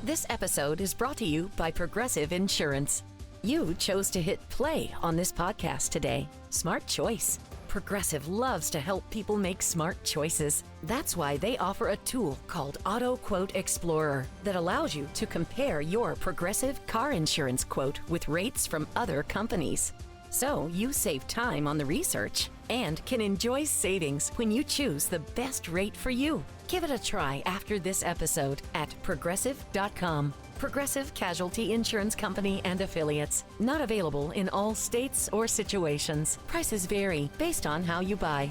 This episode is brought to you by Progressive Insurance. You chose to hit play on this podcast today. Smart choice. Progressive loves to help people make smart choices. That's why they offer a tool called Auto Quote Explorer that allows you to compare your Progressive car insurance quote with rates from other companies. So you save time on the research and can enjoy savings when you choose the best rate for you. Give it a try after this episode at Progressive.com. Progressive Casualty Insurance Company and Affiliates. Not available in all states or situations. Prices vary based on how you buy.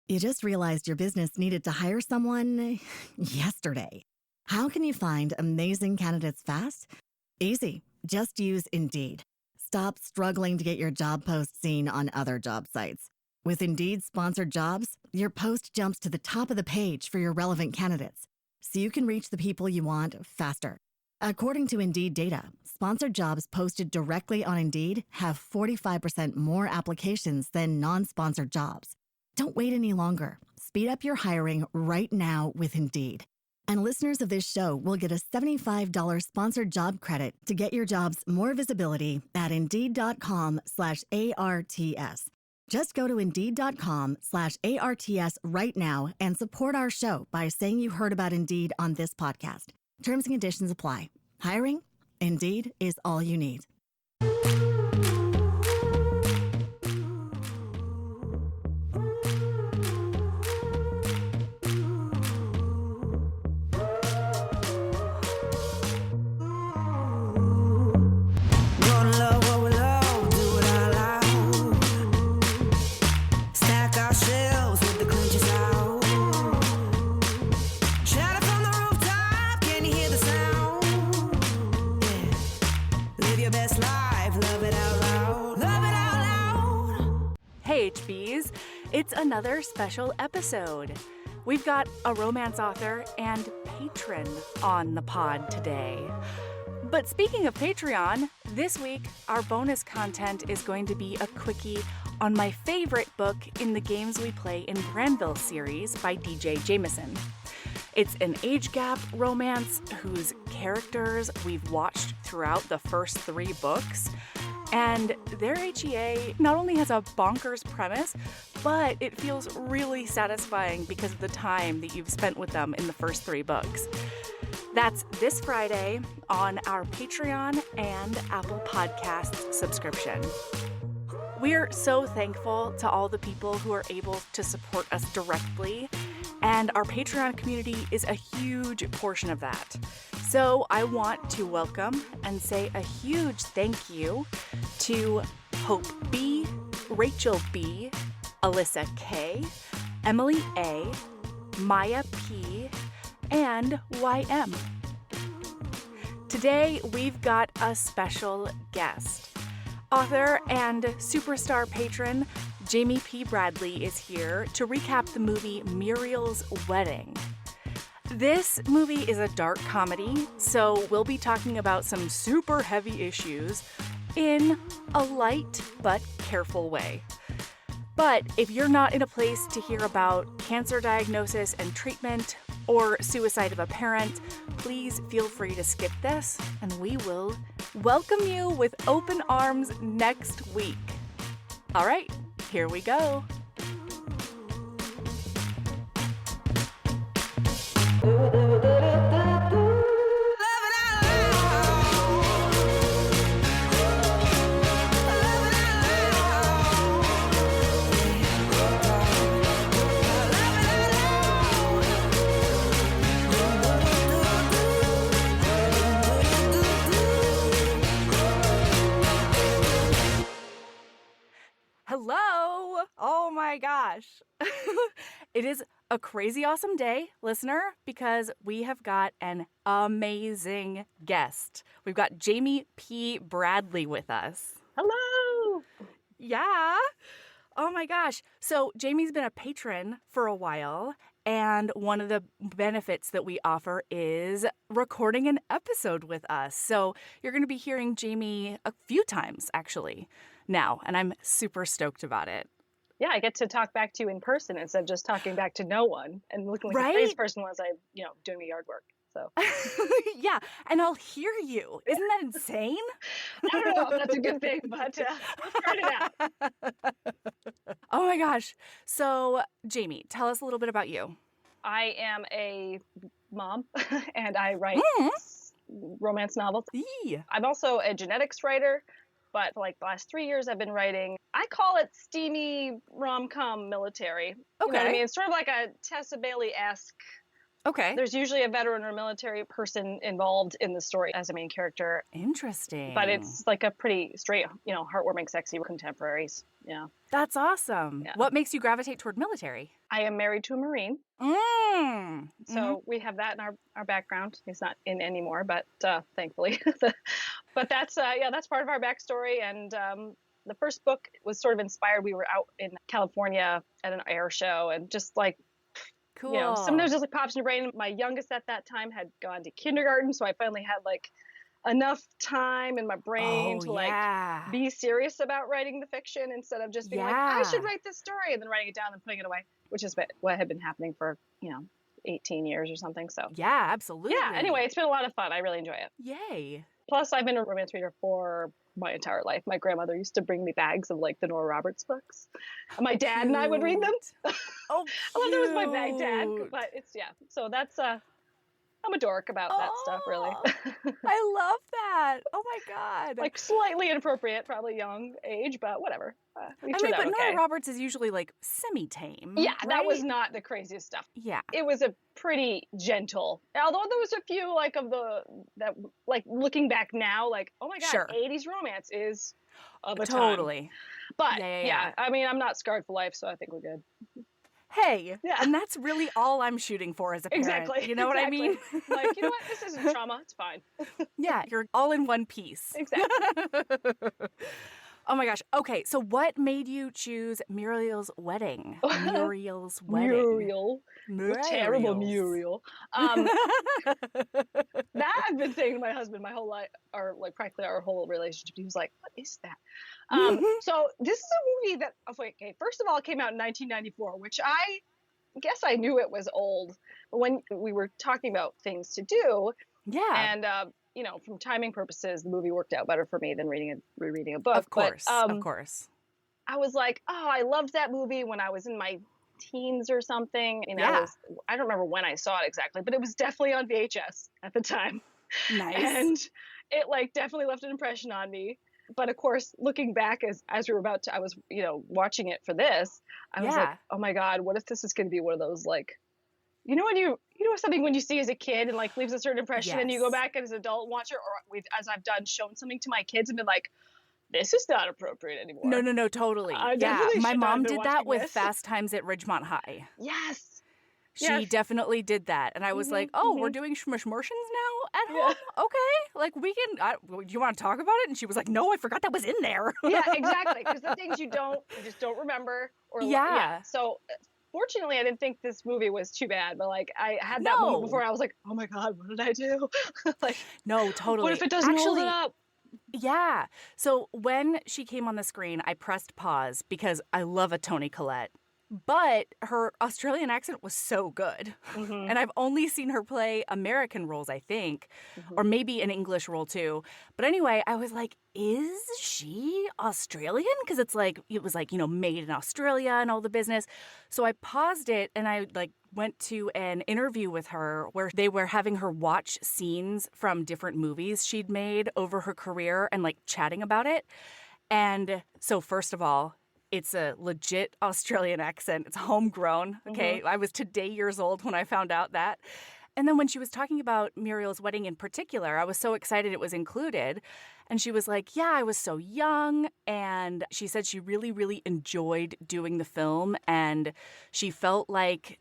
You just realized your business needed to hire someone yesterday. How can you find amazing candidates fast? Easy. Just use Indeed. Stop struggling to get your job post seen on other job sites. With Indeed sponsored jobs, your post jumps to the top of the page for your relevant candidates, so you can reach the people you want faster. According to Indeed data, sponsored jobs posted directly on Indeed have 45% more applications than non-sponsored jobs. Don't wait any longer. Speed up your hiring right now with Indeed. And listeners of this show will get a $75 sponsored job credit to get your jobs more visibility at Indeed.com/ARTS. Just go to Indeed.com/ARTS right now and support our show by saying you heard about Indeed on this podcast. Terms and conditions apply. Hiring? Indeed is all you need. HBs, it's another special episode. We've got a romance author and patron on the pod today. But speaking of Patreon, this week our bonus content is going to be a quickie on my favorite book in the Games We Play in Granville series by DJ Jameson. It's an age gap romance whose characters we've watched throughout the first 3 books. And their HEA not only has a bonkers premise, but it feels really satisfying because of the time that you've spent with them in the first 3 books. That's this Friday on our Patreon and Apple Podcasts subscription. We're so thankful to all the people who are able to support us directly, and our Patreon community is a huge portion of that. So I want to welcome and say a huge thank you to Hope B, Rachel B, Alyssa K, Emily A, Maya P, and YM. Today we've got a special guest. Author and superstar patron Jaime P. Bradley is here to recap the movie Muriel's Wedding. This movie is a dark comedy, so we'll be talking about some super heavy issues in a light but careful way. But if you're not in a place to hear about cancer diagnosis and treatment or suicide of a parent, please feel free to skip this, and we will welcome you with open arms next week. All right, here we go. Hello! Oh my gosh. It is a crazy awesome day, listener, because we have got an amazing guest. We've got Jaime P. Bradley with us. Hello! Yeah. Oh my gosh. So Jamie's been a patron for a while, and one of the benefits that we offer is recording an episode with us. So you're going to be hearing Jaime a few times, actually, now, and I'm super stoked about it. yeah, I get to talk back to you in person instead of just talking back to no one and looking like a Right? crazy person once I, doing the yard work. So Yeah, and I'll hear you. Isn't that insane? I don't know if that's a good thing, but we'll start it out. Oh my gosh. So, Jamie, tell us a little bit about you. I am a mom and I write romance novels. Eee. I'm also a genetics writer, but for like the last 3 years I've been writing, I call it steamy rom-com military. You know what I Okay. mean? It's sort of like a Tessa Bailey-esque. Okay. There's usually a veteran or military person involved in the story as a main character, Interesting. but it's like a pretty straight, heartwarming, sexy contemporaries. Yeah. That's awesome. Yeah. What makes you gravitate toward military? I am married to a Marine, Mm. so we have that in our background. He's not in anymore, but thankfully. But that's part of our backstory. And the first book was sort of inspired. We were out in California at an air show, and just like, Cool. sometimes just like pops in your brain. My youngest at that time had gone to kindergarten, so I finally had like enough time in my brain to like be serious about writing the fiction instead of just being like, I should write this story and then writing it down and putting it away, which is what had been happening for 18 years or something. So Yeah, absolutely. yeah, anyway, it's been a lot of fun. I really enjoy it. Yay. Plus, I've been a romance reader for my entire life. My grandmother used to bring me bags of like the Nora Roberts books. My dad and I would read them. Oh, I love that was my bag dad, but it's so that's I'm a dork about that stuff, really. I love that. Oh my God. Like slightly inappropriate, probably young age, but whatever. We turned out but okay. Nora Roberts is usually like semi-tame. Yeah, right? that was not the craziest stuff. Yeah. It was a pretty gentle, although there was a few like looking back now, like, oh my God, Sure. 80s romance is of a time. Totally. But Yeah. I mean, I'm not scarred for life, so I think we're good. Hey, Yeah. and that's really all I'm shooting for as a parent. Exactly. You know what I mean? Like, you know what? This isn't trauma. It's fine. Yeah, you're all in one piece. Exactly. Oh my gosh. Okay, so what made you choose Muriel's wedding? Muriel's wedding. Muriel. Terrible Muriel. That I've been saying to my husband my whole life, or like practically our whole relationship. He was like, "What is that?" So this is a movie that, okay, first of all, it came out in 1994, which I guess I knew it was old, but when we were talking about things to do, and from timing purposes, the movie worked out better for me than rereading a book. Of course, but, of course. I was like, oh, I loved that movie when I was in my teens or something. I don't remember when I saw it exactly, but it was definitely on VHS at the time. Nice. And it like definitely left an impression on me. But of course, looking back as we were I was, watching it for this, I was like, oh my God, what if this is going to be one of those like, when you something when you see as a kid and like leaves a certain impression, and you go back as an adult and watch it, or as I've done, shown something to my kids and been like, this is not appropriate anymore. No, totally. My mom did that with Fast Times at Ridgemont High. Yes. She definitely did that. And I was like, we're doing Schmishmortions now at home? Okay. Like, we can, do you want to talk about it? And she was like, no, I forgot that was in there. Yeah, exactly. Because the things you just don't remember. So fortunately, I didn't think this movie was too bad. But like, I had that moment before. I was like, oh my God, what did I do? Like, no, totally. What if it doesn't hold it up? Yeah. So when she came on the screen, I pressed pause because I love a Toni Collette. But her Australian accent was so good. And I've only seen her play American roles, I think, or maybe an English role too. But anyway, I was like, is she Australian? Because it was made in Australia and all the business. So I paused it and I went to an interview with her where they were having her watch scenes from different movies she'd made over her career and chatting about it. And so first of all, it's a legit Australian accent. It's homegrown. Okay. I was today years old when I found out that. And then when she was talking about Muriel's wedding in particular, I was so excited it was included. And she was like, yeah, I was so young. And she said she really, really enjoyed doing the film. And she felt like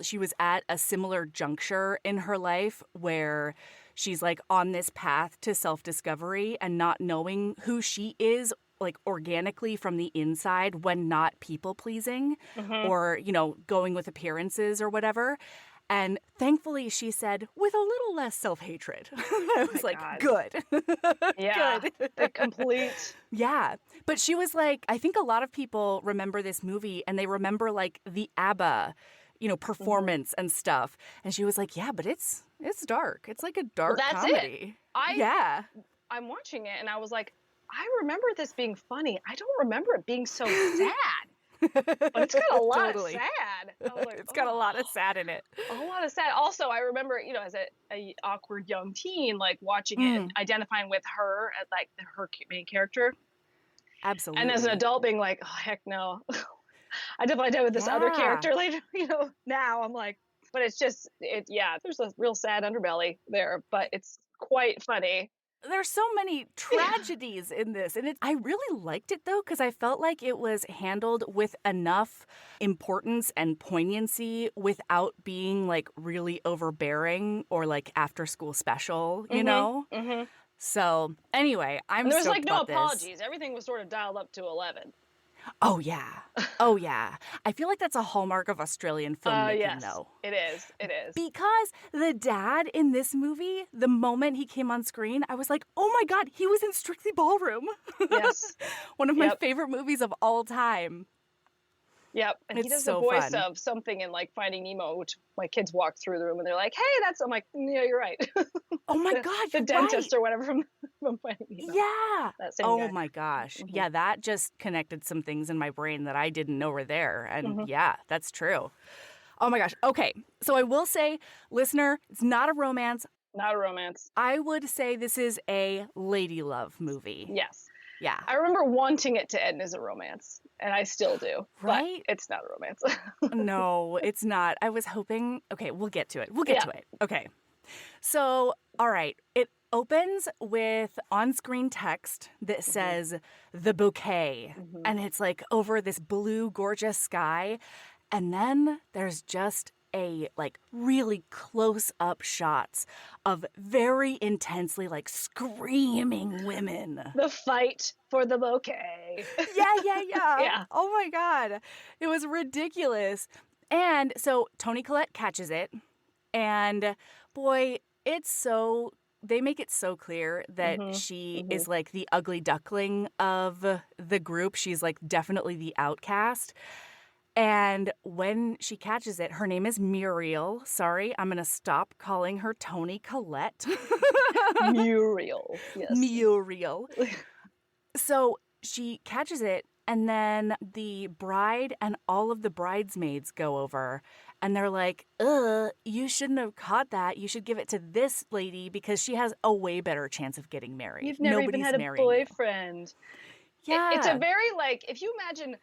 she was at a similar juncture in her life where she's on this path to self-discovery and not knowing who she is organically from the inside when not people pleasing or, going with appearances or whatever. And thankfully, she said, with a little less self-hatred. I was like, God. good. Yeah. Good. The complete. Yeah. But she was like, I think a lot of people remember this movie and they remember like the ABBA, performance and stuff. And she was like, yeah, but it's dark. It's like a dark that's comedy. It. I'm watching it and I was like, I remember this being funny. I don't remember it being so sad. But it's got a lot of sad. I was like, It's got a lot of sad in it. A lot of sad. Also, I remember, as a awkward young teen, like watching it and identifying with her as like her main character. Absolutely. And as an adult being like, oh, heck no. I definitely did with this other character later, now I'm like, but it's just, there's a real sad underbelly there, but it's quite funny. There's so many tragedies in this. And I really liked it, though, because I felt like it was handled with enough importance and poignancy without being, like, really overbearing or, like, after-school special, you know? Mm-hmm. So, anyway, I'm there was, like, no apologies. Everything was sort of dialed up to 11. Oh, yeah. Oh, yeah. I feel like that's a hallmark of Australian filmmaking, yes, though. It is. It is. Because the dad in this movie, the moment he came on screen, I was like, oh my God, he was in Strictly Ballroom. Yes. One of my favorite movies of all time. Yep. And he does so the voice fun. of something in like Finding Nemo, which my kids walk through the room and they're like, hey, I'm like, yeah, you're right. Oh my God, the dentist or whatever from Finding Nemo. Yeah. That same guy. My gosh. Mm-hmm. Yeah, that just connected some things in my brain that I didn't know were there. And yeah, that's true. Oh my gosh. Okay. So I will say, listener, it's not a romance. Not a romance. I would say this is a lady love movie. Yes. Yeah. I remember wanting it to end as a romance, and I still do. Right? But it's not a romance. No, it's not. I was hoping. Okay, we'll get to it. To it. Okay. So, all right. It opens with on-screen text that says the bouquet. Mm-hmm. And it's like over this blue, gorgeous sky. And then there's just a like really close-up shots of very intensely like screaming women. The fight for the bouquet. Yeah. Oh my God. It was ridiculous. And so Toni Collette catches it. And boy, they make it so clear that she is like the ugly duckling of the group. She's like definitely the outcast. And when she catches it, her name is Muriel. Sorry, I'm going to stop calling her Toni Collette. Muriel. Yes. Muriel. So she catches it, and then the bride and all of the bridesmaids go over, and they're like, you shouldn't have caught that. You should give it to this lady because she has a way better chance of getting married. You've never even had a boyfriend. You. Yeah. It's a very, like, if you imagine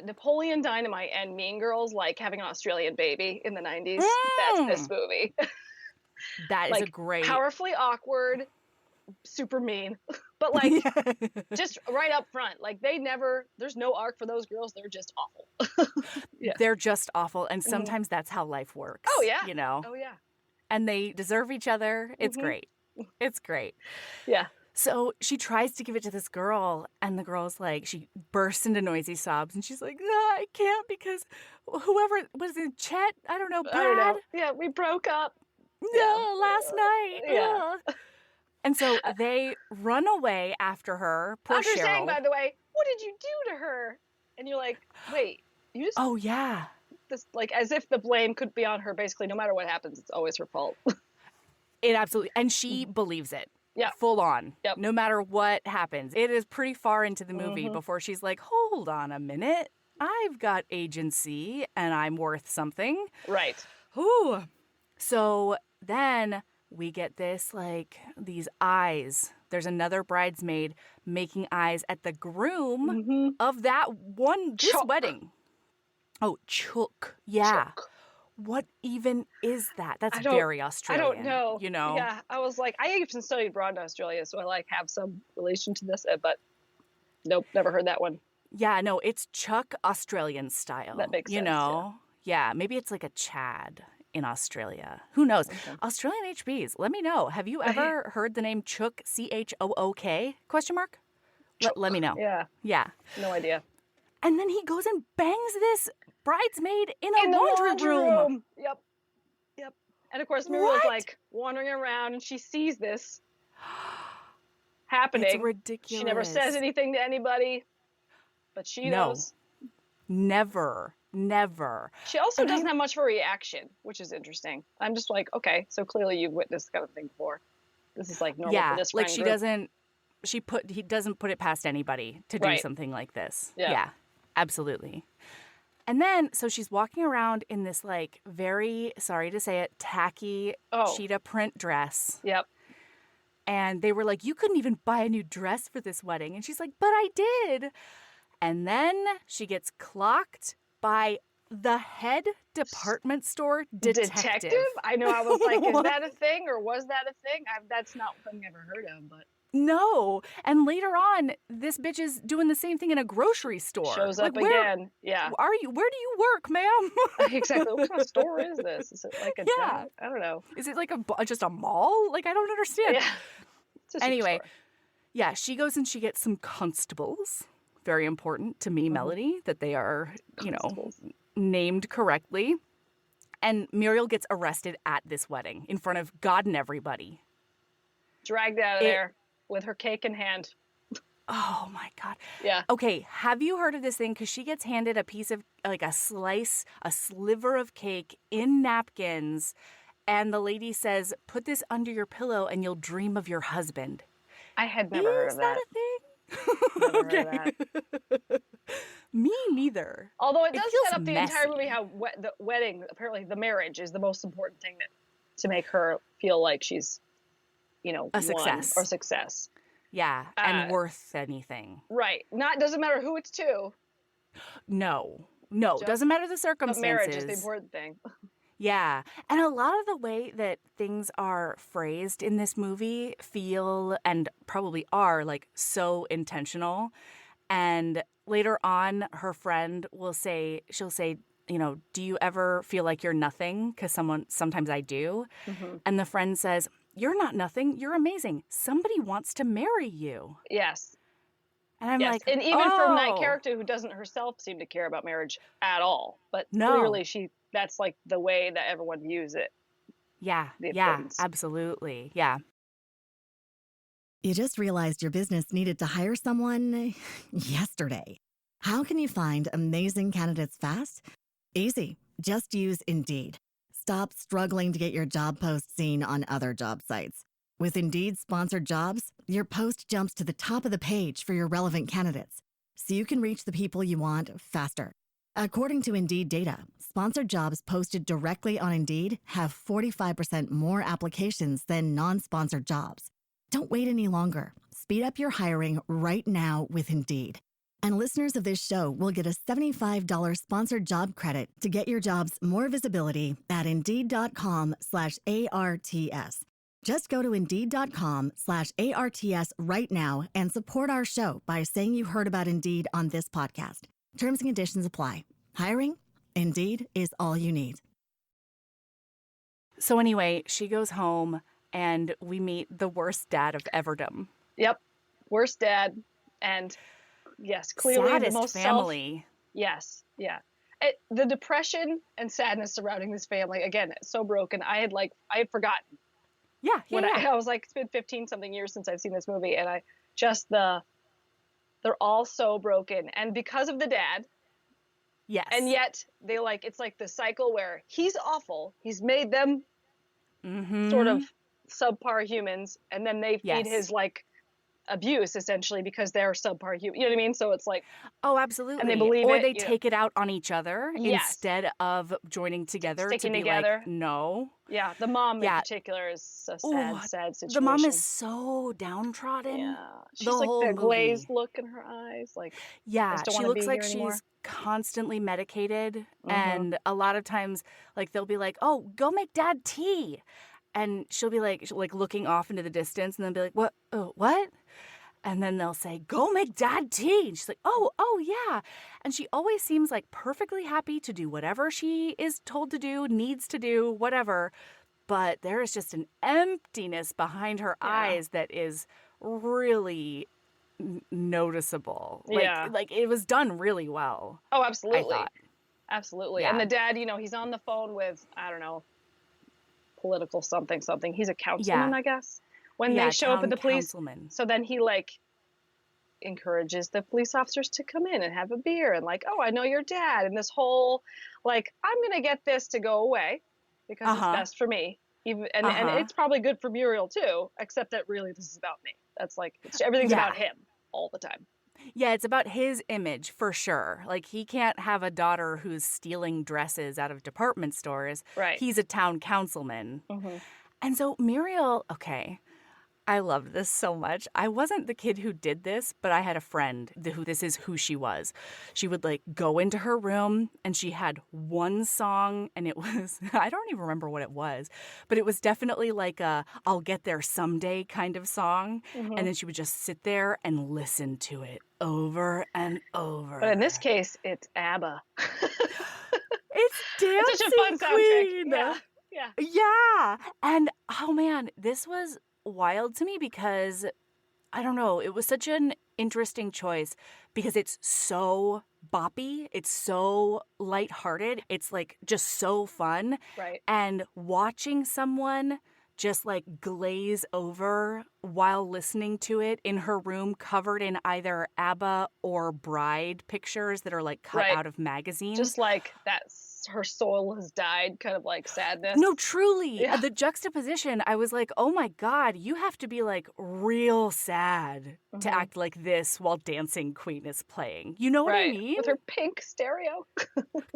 Napoleon Dynamite and Mean Girls, like, having an Australian baby in the 90s, that's this movie. That is like, a great... powerfully awkward, super mean, but, like, just right up front. Like, there's no arc for those girls. They're just awful. Yeah. They're just awful, and sometimes that's how life works. Oh, yeah. You know? Oh, yeah. And they deserve each other. It's great. It's great. Yeah. So she tries to give it to this girl, and the girl's like, she bursts into noisy sobs, and she's like, no, I can't because whoever was in Chet, I don't know, Brad. I don't know. Yeah, we broke up. No, last night. Yeah. And so they run away after her. Poor after Cheryl. saying, by the way, what did you do to her? And you're like, wait, you just... Oh, yeah. This, like, as if the blame could be on her, basically. No matter what happens, it's always her fault. It absolutely... And she believes it. Yeah. Full on. Yep. No matter what happens. It is pretty far into the movie before she's like, hold on a minute. I've got agency and I'm worth something. Right. Ooh. So then we get this, like, these eyes. There's another bridesmaid making eyes at the groom of that one, this wedding. Oh, chook. Yeah. Chook. What even is that? That's very Australian. I don't know. You know? Yeah, I was like, I even studied abroad in Australia, so I like have some relation to this, but nope, never heard that one. Yeah, no, it's Chuck Australian style. That makes sense. You know? Yeah, maybe it's like a Chad in Australia. Who knows? Okay. Australian HBs, let me know. Have you ever heard the name Chook, CHOOK? Question mark? Let me know. Yeah. Yeah. No idea. And then he goes and bangs this bridesmaid in a laundry room. Yep. And of course, Muriel's like wandering around and she sees this happening. It's ridiculous. She never says anything to anybody, but she knows. Never. She also doesn't have much of a reaction, which is interesting. I'm just like, okay, so clearly you've witnessed this kind of thing before. This is like normal for this friend like group. he doesn't put it past anybody to do something like this. Yeah, absolutely. And then, so she's walking around in this like very, sorry to say it, tacky cheetah print dress. Yep. And they were like, you couldn't even buy a new dress for this wedding. And she's like, but I did. And then she gets clocked by the head department store detective. I know. I was like, is that a thing or was that a thing? That's not something I've ever heard of, but. No. And later on, this bitch is doing the same thing in a grocery store. Shows up again. Yeah. Where do you work, ma'am? Exactly. What kind of store is this? Is it like a I don't know. Is it like just a mall? Like, I don't understand. Yeah. Anyway, she goes and she gets some constables. Very important to me, Melody, that they are, named correctly. And Muriel gets arrested at this wedding in front of God and everybody. Dragged out of there with her cake in hand. Oh, my God. Yeah. Okay, have you heard of this thing? Because she gets handed a piece of, like a sliver of cake in napkins. And the lady says, put this under your pillow and you'll dream of your husband. I had never heard of that. Is that a thing? Okay. Me neither. Although it does set up the messy. entire movie how the wedding, apparently the marriage is the most important thing to make her feel like she's, a success. Or success. Yeah, and worth anything. Right. Doesn't matter who it's to. No, doesn't matter the circumstances. But marriage is the important thing. Yeah. And a lot of the way that things are phrased in this movie feel and probably are like so intentional. And later on, her friend she'll say, do you ever feel like you're nothing? Because sometimes I do. Mm-hmm. And the friend says, you're not nothing. You're amazing. Somebody wants to marry you. Yes. And I'm like, and even from that character who doesn't herself seem to care about marriage at all. But clearly that's like the way that everyone views it. Yeah, absolutely. Yeah. You just realized your business needed to hire someone yesterday. How can you find amazing candidates fast? Easy. Just use Indeed. Stop struggling to get your job post seen on other job sites. With Indeed sponsored jobs, your post jumps to the top of the page for your relevant candidates, so you can reach the people you want faster. According to Indeed data, sponsored jobs posted directly on Indeed have 45% more applications than non-sponsored jobs. Don't wait any longer. Speed up your hiring right now with Indeed. And listeners of this show will get a $75 sponsored job credit to get your jobs more visibility at Indeed.com/ARTS. Just go to Indeed.com/ARTS right now and support our show by saying you heard about Indeed on this podcast. Terms and conditions apply. Hiring? Indeed is all you need. So anyway, she goes home and we meet the worst dad of everdom. Yep. Worst dad. And yes, clearly saddest the most family. Yes. Yeah. The depression and sadness surrounding this family, again, so broken. I had forgotten. Yeah. I was like, it's been 15 something years since I've seen this movie. And they're all so broken. And because of the dad. Yes. And yet it's like the cycle where he's awful. He's made them sort of subpar humans. And then they feed his like abuse essentially because they're subpar human. You know what I mean? So it's like, oh, absolutely. And they believe or it, they take it out on each other instead of joining together sticking to be together. Like, no. Yeah. The mom in particular is a sad situation. The mom is so downtrodden. Yeah. She's like the glazed look in her eyes. Like, yeah, she looks like she's constantly medicated. And a lot of times like they'll be like, oh, go make dad tea. And she'll be like looking off into the distance and then be like, what? Oh, what? And then they'll say, go make dad tea. And she's like, oh, yeah. And she always seems like perfectly happy to do whatever she is told to do, needs to do, whatever. But there is just an emptiness behind her eyes that is really noticeable. Like it was done really well. Oh, absolutely. I thought. Absolutely. Yeah. And the dad, he's on the phone with, I don't know, political something something. He's a councilman, Yeah. I guess. When Yeah, they show up town at the police, councilman. so then he like encourages the police officers to come in and have a beer and like, oh, I know your dad, and this whole like, I'm gonna get this to go away because it's Uh-huh. best for me. Even and Uh-huh. it's probably good for Muriel too, except that really this is about me. That's like everything's Yeah. about him all the time. Yeah, it's about his image for sure. Like, he can't have a daughter who's stealing dresses out of department stores. Right. He's a town councilman. Mm-hmm. And so Muriel, okay, I loved this so much. I wasn't the kid who did this, but I had a friend who this is who she was. She would like go into her room and she had one song and it was, I don't even remember what it was, but it was definitely like a I'll get there someday kind of song. Mm-hmm. And then she would just sit there and listen to it over and over. But in this case, it's ABBA. It's Dancing It's such a fun soundtrack. Queen. Yeah. Yeah. Yeah. And oh man, this was wild to me because I don't know, it was such an interesting choice because it's so boppy, it's so lighthearted, it's like just so fun. Right. And watching someone just like glaze over while listening to it in her room covered in either ABBA or Bride pictures that are like cut Right. out of magazines. Just like that's her soul has died, kind of like sadness. No, truly. Yeah. The juxtaposition, I was like, oh my God, you have to be like real sad to Mhm. act like this while Dancing Queen is playing. You know what I Right. mean? With her pink stereo.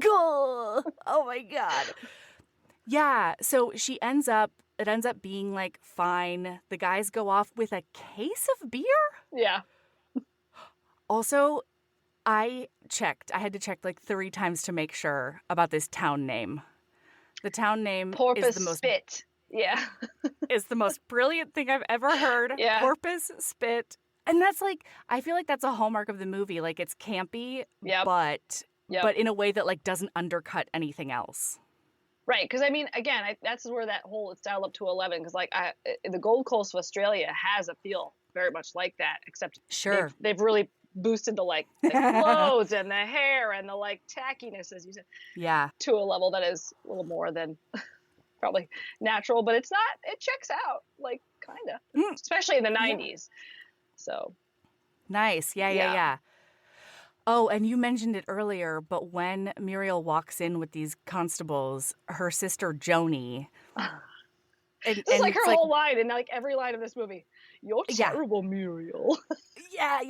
Cool. Oh my God. Yeah. So it ends up being like fine. The guys go off with a case of beer. Yeah. Also, I had to check like 3 times to make sure about this town name. The town name Porpoise is the most Spit. Yeah. is the most brilliant thing I've ever heard. Yeah. Porpoise Spit. And that's like, I feel like that's a hallmark of the movie. Like, it's campy, Yep. but Yep. in a way that like doesn't undercut anything else. Right, because I mean, again, that's where that whole it's dialed up to 11. Because like the Gold Coast of Australia has a feel very much like that, except Sure. they've really boosted the like the clothes and the hair and the like tackiness, as you said, Yeah. to a level that is a little more than probably natural, but it's not. It checks out, like kind of, especially in the 90s. So Nice. Yeah. Yeah. Oh, and you mentioned it earlier, but when Muriel walks in with these constables, her sister Joni. this is like her whole line, and like every line of this movie. You're Yeah. terrible, Muriel. Yeah.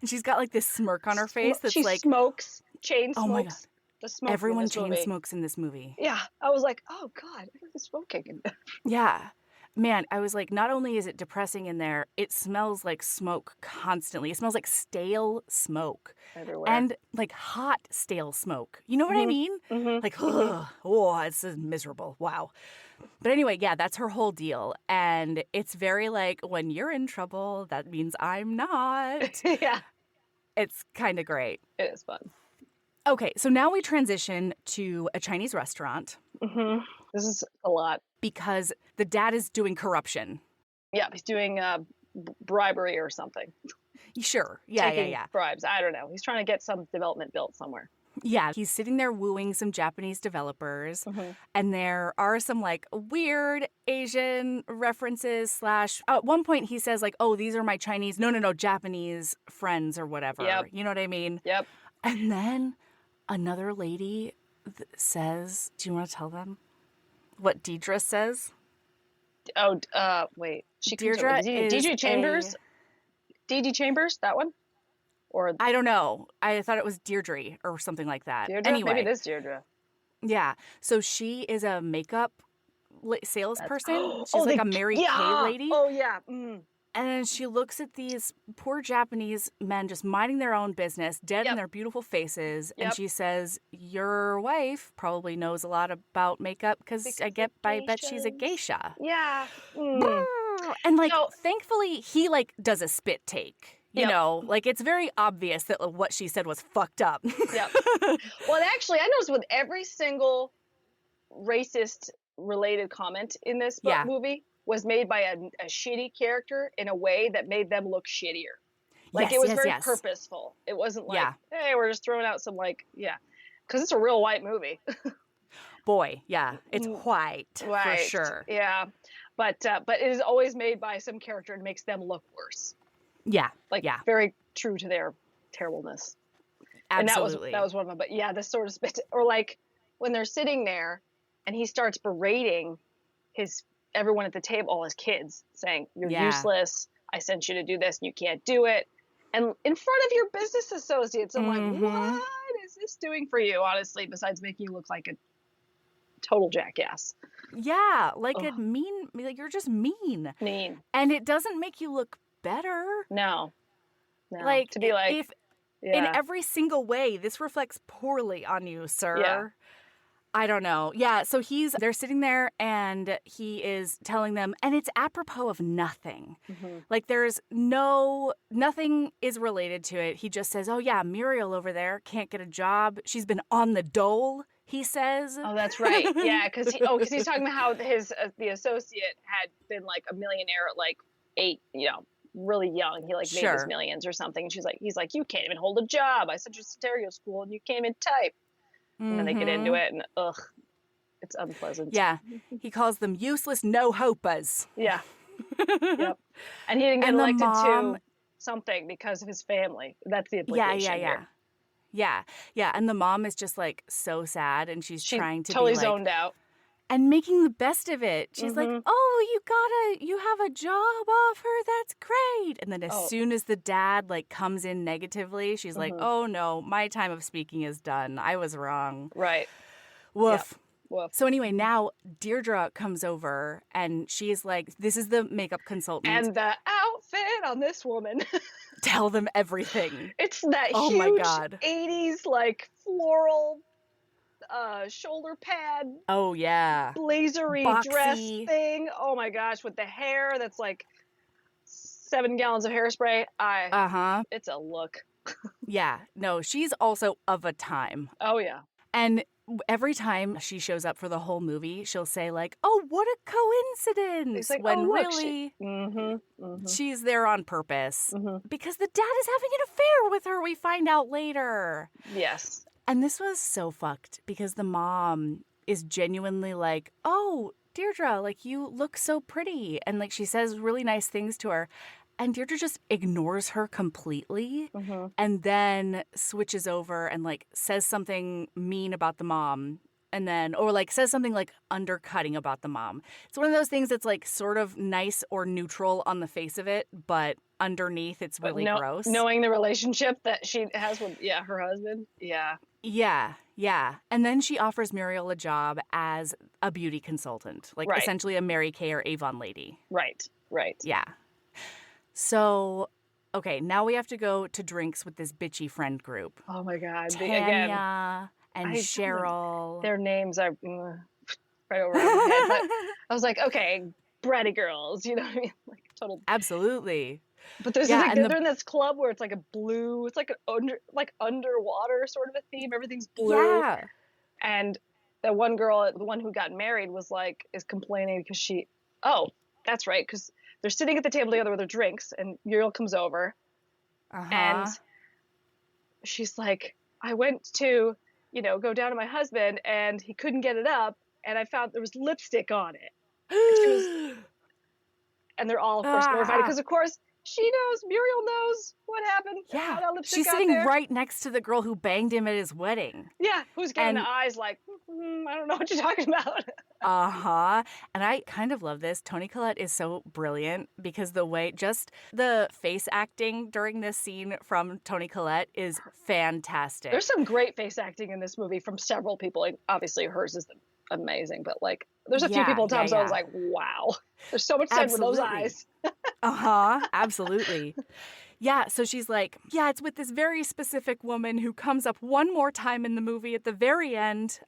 And she's got like this smirk on her face that's she like, smokes, chain smokes. Oh my God. The smoke. everyone in this chain movie. smokes in this movie. Yeah, I was like, oh God, everyone's smoking. Yeah. Man, I was like, not only is it depressing in there, it smells like smoke constantly. It smells like stale smoke. Everywhere. And like hot stale smoke. You know what I mean? Mhm. Like, ugh, oh, it's miserable. Wow. But anyway, yeah, that's her whole deal. And it's very like, when you're in trouble, that means I'm not. Yeah, It's kind of great. it is fun. Okay, so now we transition to a Chinese restaurant Hmm. This is a lot. because the dad is doing corruption. Yeah, he's doing bribery or something. Sure. Yeah. Taking bribes. I don't know. He's trying to get some development built somewhere. Yeah, he's sitting there wooing some Japanese developers, Mhm. and there are some like weird Asian references / at one point he says like, oh, these are my Chinese, no, Japanese friends or whatever. Yep. You know what I mean? Yep. And then another lady says, do you want to tell them what Deidre says? Oh, wait. She comes Deirdre up with is DJ Chambers. DD Chambers, that one? Or I don't know. I thought it was Deirdre or something like that. Deirdre? Anyway. Maybe it is Deirdre. Yeah. So she is a makeup salesperson. She's Oh, like the- a Mary yeah. Kay lady. Oh, yeah. Mm. And she looks at these poor Japanese men just minding their own business, dead in Yep. their beautiful faces. Yep. And she says, your wife probably knows a lot about makeup because I bet she's a geisha. Yeah. Mm. And like, So- thankfully, he like does a spit take. You Yep. know, like it's very obvious that what she said was fucked up. Yep. Well, actually, I noticed with every single racist related comment in this Yeah. movie was made by a shitty character in a way that made them look shittier. Like it was very purposeful. It wasn't like, Yeah. hey, we're just throwing out some like, yeah, because it's a real white movie. Boy, yeah, it's white for Right. sure. Yeah. But it is always made by some character and makes them look worse. Yeah, Like yeah, very true to their terribleness. absolutely. And that was one of them. But yeah, this sort of spit, or like when they're sitting there and he starts berating everyone at the table, all his kids, saying, "You're useless. I sent you to do this and you can't do it." And in front of your business associates, I'm like, what is this doing for you, honestly, besides making you look like a total jackass? Yeah, like like you're just mean. Mean. And it doesn't make you look better. No. Like, To be like, if in every single way, this reflects poorly on you, sir. Yeah. I don't know. Yeah, so they're sitting there and he is telling them, and it's apropos of nothing. Like there's nothing is related to it. He just says, "Oh yeah, Muriel over there can't get a job. She's been on the dole," he says. Oh, that's right. Yeah, because he's talking about how the associate had been like a millionaire at like 8, really young. He like made his millions or something. And he's like, "You can't even hold a job. I sent you to stereo school and you can't even type." And then they get into it, and it's unpleasant. Yeah, he calls them useless no-hopers. Yeah. Yep. And he didn't get elected to something because of his family. That's the implication here. Yeah. And the mom is just like so sad, and she's trying to totally be like, zoned out and making the best of it. She's like, "Oh, you have a job offer. That's great." And then as soon as the dad like comes in negatively, she's like, "Oh no, my time of speaking is done. I was wrong." Right. Woof. Yep. Woof. So anyway, now Deirdre comes over and she's like, this is the makeup consultant. And the outfit on this woman. Tell them everything. It's that huge my God. 80s like floral shoulder pad. Oh yeah. Blazery Boxy dress thing. Oh my gosh, with the hair that's like 7 gallons of hairspray. It's a look. Yeah. No, she's also of a time. Oh yeah. And every time she shows up for the whole movie, she'll say like, "Oh, what a coincidence!" Like, when look, really she's there on purpose because the dad is having an affair with her. We find out later. Yes. And this was so fucked because the mom is genuinely like, "Oh, Deirdre, like you look so pretty," and like she says really nice things to her. And Deirdre just ignores her completely and then switches over and like says something mean about the mom or like says something like undercutting about the mom. It's one of those things that's like sort of nice or neutral on the face of it, but underneath it's really gross. Knowing the relationship that she has with her husband. Yeah. Yeah. And then she offers Muriel a job as a beauty consultant, like essentially a Mary Kay or Avon lady. Right. Yeah. So, okay, now we have to go to drinks with this bitchy friend group. Oh my God. Tanya and Cheryl. Their names are right over my head. But I was like, okay, bratty girls, you know what I mean? Like total. Absolutely. But there's they're in this club where it's like a blue, it's like an underwater sort of a theme. Everything's blue. Yeah. And the one girl, the one who got married, is complaining because that's right, because they're sitting at the table together with their drinks, and Muriel comes over, and she's like, "I went to, go down to my husband, and he couldn't get it up, and I found there was lipstick on it." And they're all, of course, horrified because, of course, Muriel knows what happened. Yeah, how that lipstick she's got sitting there. right next to the girl who banged him at his wedding. Yeah, who's getting the eyes like, I don't know what you're talking about. And I kind of love this. Toni Collette is so brilliant because the face acting during this scene from Toni Collette is fantastic. There's some great face acting in this movie from several people. Like, obviously, hers is amazing, but like, there's a few people at times I was like, wow, there's so much said with those eyes. Absolutely. Yeah, so she's like, it's with this very specific woman who comes up one more time in the movie at the very end.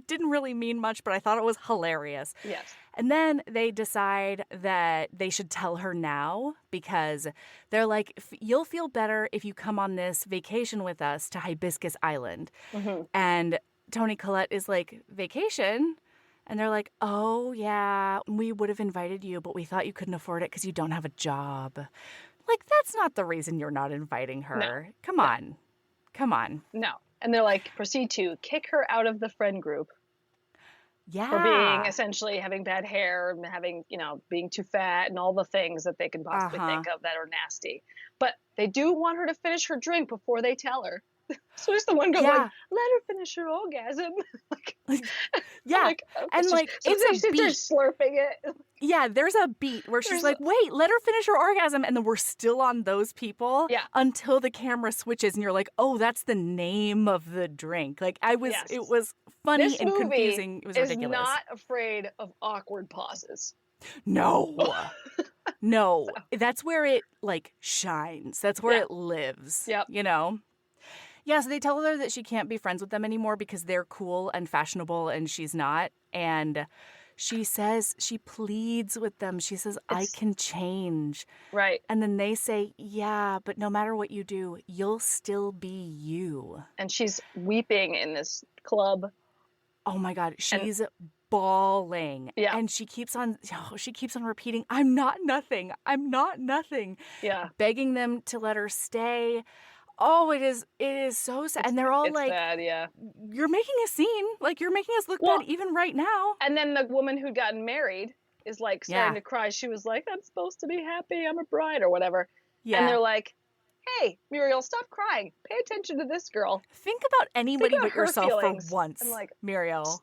Didn't really mean much, but I thought it was hilarious. Yes. And then they decide that they should tell her now because they're like, you'll feel better if you come on this vacation with us to Hibiscus Island. And Toni Collette is like, vacation? And they're like, oh, yeah, we would have invited you, but we thought you couldn't afford it because you don't have a job. Like, that's not the reason you're not inviting her. No. Come on. No. And they're like, proceed to kick her out of the friend group. Yeah. for being essentially having bad hair and having, being too fat and all the things that they can possibly think of that are nasty. But they do want her to finish her drink before they tell her. So there's the one girl going, let her finish her orgasm. Yeah. Like, okay. And so it's a beat. Slurping it. Yeah, there's a beat where she's like, wait, let her finish her orgasm. And then we're still on those people until the camera switches and you're like, oh, that's the name of the drink. Like it was funny and confusing. It was ridiculous. Is not afraid of awkward pauses. No. No. That's where it shines. That's where it lives. Yep. Yeah, so they tell her that she can't be friends with them anymore because they're cool and fashionable and she's not. And she pleads with them. She says, I can change. Right. And then they say, yeah, but no matter what you do, you'll still be you. And she's weeping in this club. Oh my God. She's bawling. Yeah. And she keeps on repeating, I'm not nothing. I'm not nothing. Yeah. Begging them to let her stay. Oh, it is so sad. And they're all it's sad, yeah. You're making a scene. You're making us look bad even right now. And then the woman who'd gotten married is starting to cry. She was like, I'm supposed to be happy. I'm a bride or whatever. Yeah. And they're like, hey, Muriel, stop crying. Pay attention to this girl. Think about anybody but yourself feelings. For once, Muriel.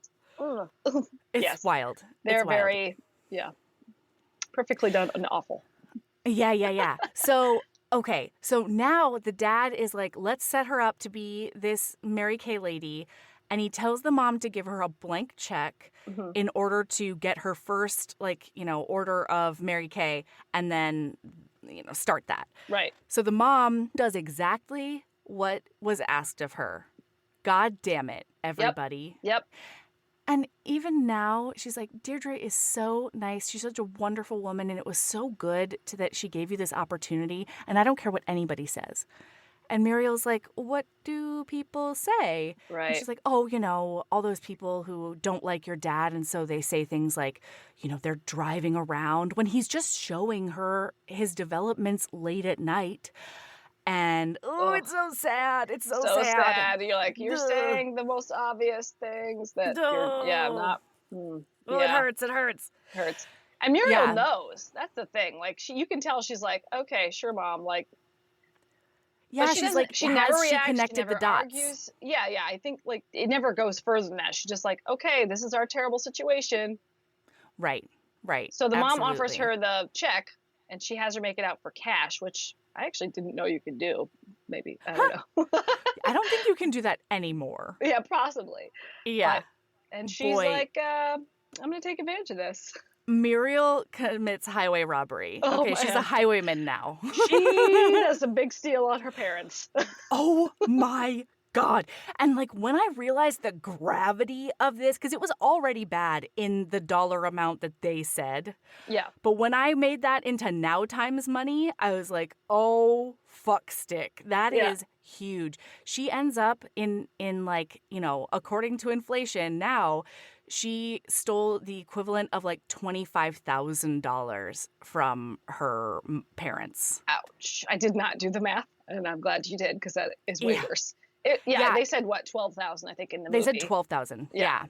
It's wild. They're very, perfectly done and awful. Yeah. So... Okay, so now the dad is like, let's set her up to be this Mary Kay lady. And he tells the mom to give her a blank check in order to get her first, order of Mary Kay and then, start that. Right. So the mom does exactly what was asked of her. God damn it, everybody. Yep. And even now, she's like, Deirdre is so nice. She's such a wonderful woman. And it was so good that she gave you this opportunity. And I don't care what anybody says. And Muriel's like, what do people say? Right. And she's like, oh, all those people who don't like your dad. And so they say things like, they're driving around when he's just showing her his developments late at night. And, it's so sad. It's so sad. You're like, you're saying the most obvious things that not. It hurts. It hurts. And Muriel knows. That's the thing. You can tell she's like, okay, sure, Mom. Yeah, she never reacts. She connected she never the dots. Argues. Yeah. I think it never goes further than that. She's just like, okay, this is our terrible situation. Right. So the mom offers her the check, and she has her make it out for cash, which I actually didn't know you could do. Maybe. I don't know. I don't think you can do that anymore. Yeah, possibly. Yeah. And she's like, I'm going to take advantage of this. Muriel commits highway robbery. Okay, she's a highwayman now. She does a big steal on her parents. Oh my God. And when I realized the gravity of this, because it was already bad in the dollar amount that they said. Yeah. But when I made that into now times money, I was like, oh, fuck stick. That is huge. She ends up in according to inflation now, she stole the equivalent of $25,000 from her parents. Ouch. I did not do the math, and I'm glad you did, because that is way worse. They said what, 12,000, I think, in the movie. They said 12,000. Yeah.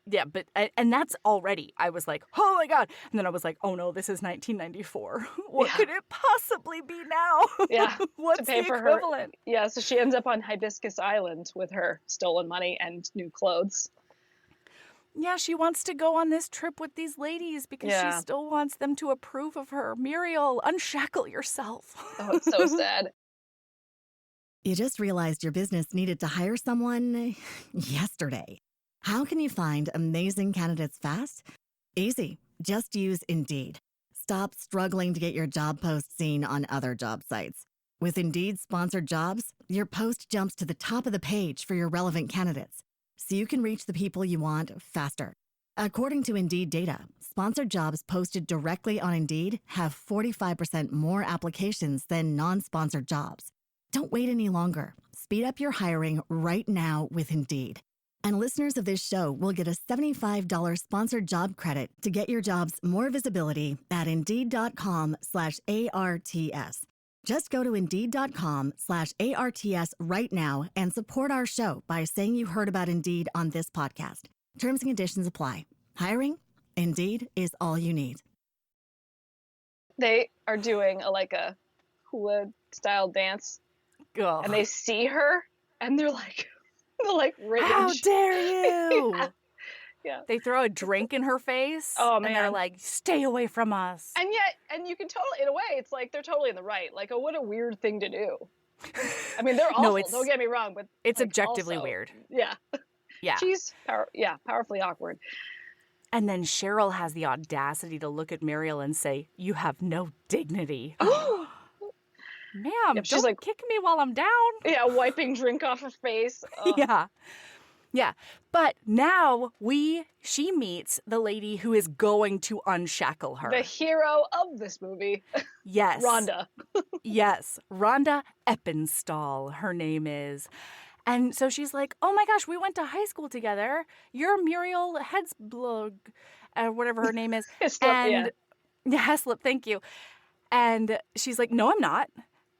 Yeah, but and that's already. I was like, oh my God, and then I was like, oh no, this is 1994. What could it possibly be now? Yeah, what's the equivalent? Yeah, so she ends up on Hibiscus Island with her stolen money and new clothes. Yeah, she wants to go on this trip with these ladies because she still wants them to approve of her. Muriel, unshackle yourself. Oh, it's so sad. You just realized your business needed to hire someone yesterday. How can you find amazing candidates fast? Easy. Just use Indeed. Stop struggling to get your job post seen on other job sites. With Indeed sponsored jobs, your post jumps to the top of the page for your relevant candidates, so you can reach the people you want faster. According to Indeed data, sponsored jobs posted directly on Indeed have 45% more applications than non-sponsored jobs. Don't wait any longer. Speed up your hiring right now with Indeed. And listeners of this show will get a $75 sponsored job credit to get your jobs more visibility at Indeed.com/ARTS. Just go to Indeed.com/ARTS right now and support our show by saying you heard about Indeed on this podcast. Terms and conditions apply. Hiring? Indeed is all you need. They are doing a hula style dance, Ugh. and they see her, and they're like raged. How dare you? Yeah. They throw a drink in her face. Oh, And they're man. like, stay away from us. And you can totally, in a way, it's like they're totally in the right. Like, oh, what a weird thing to do. I mean, they're awful. No, Don't get me wrong, but it's like, objectively also, weird. Yeah. Yeah. She's powerfully awkward. And then Cheryl has the audacity to look at Muriel and say, you have no dignity. Ma'am, Yep, she's don't like- kick me while I'm down. Yeah, wiping drink off her face. Ugh. Yeah. Yeah. But now she meets the lady who is going to unshackle her. The hero of this movie, Yes. Rhonda. Yes. Rhonda Eppenstall, her name is. And so she's like, oh my gosh, we went to high school together. You're Muriel Hedsblug, whatever her name is. Heslop, yeah. Heslop, thank you. And she's like, no, I'm not.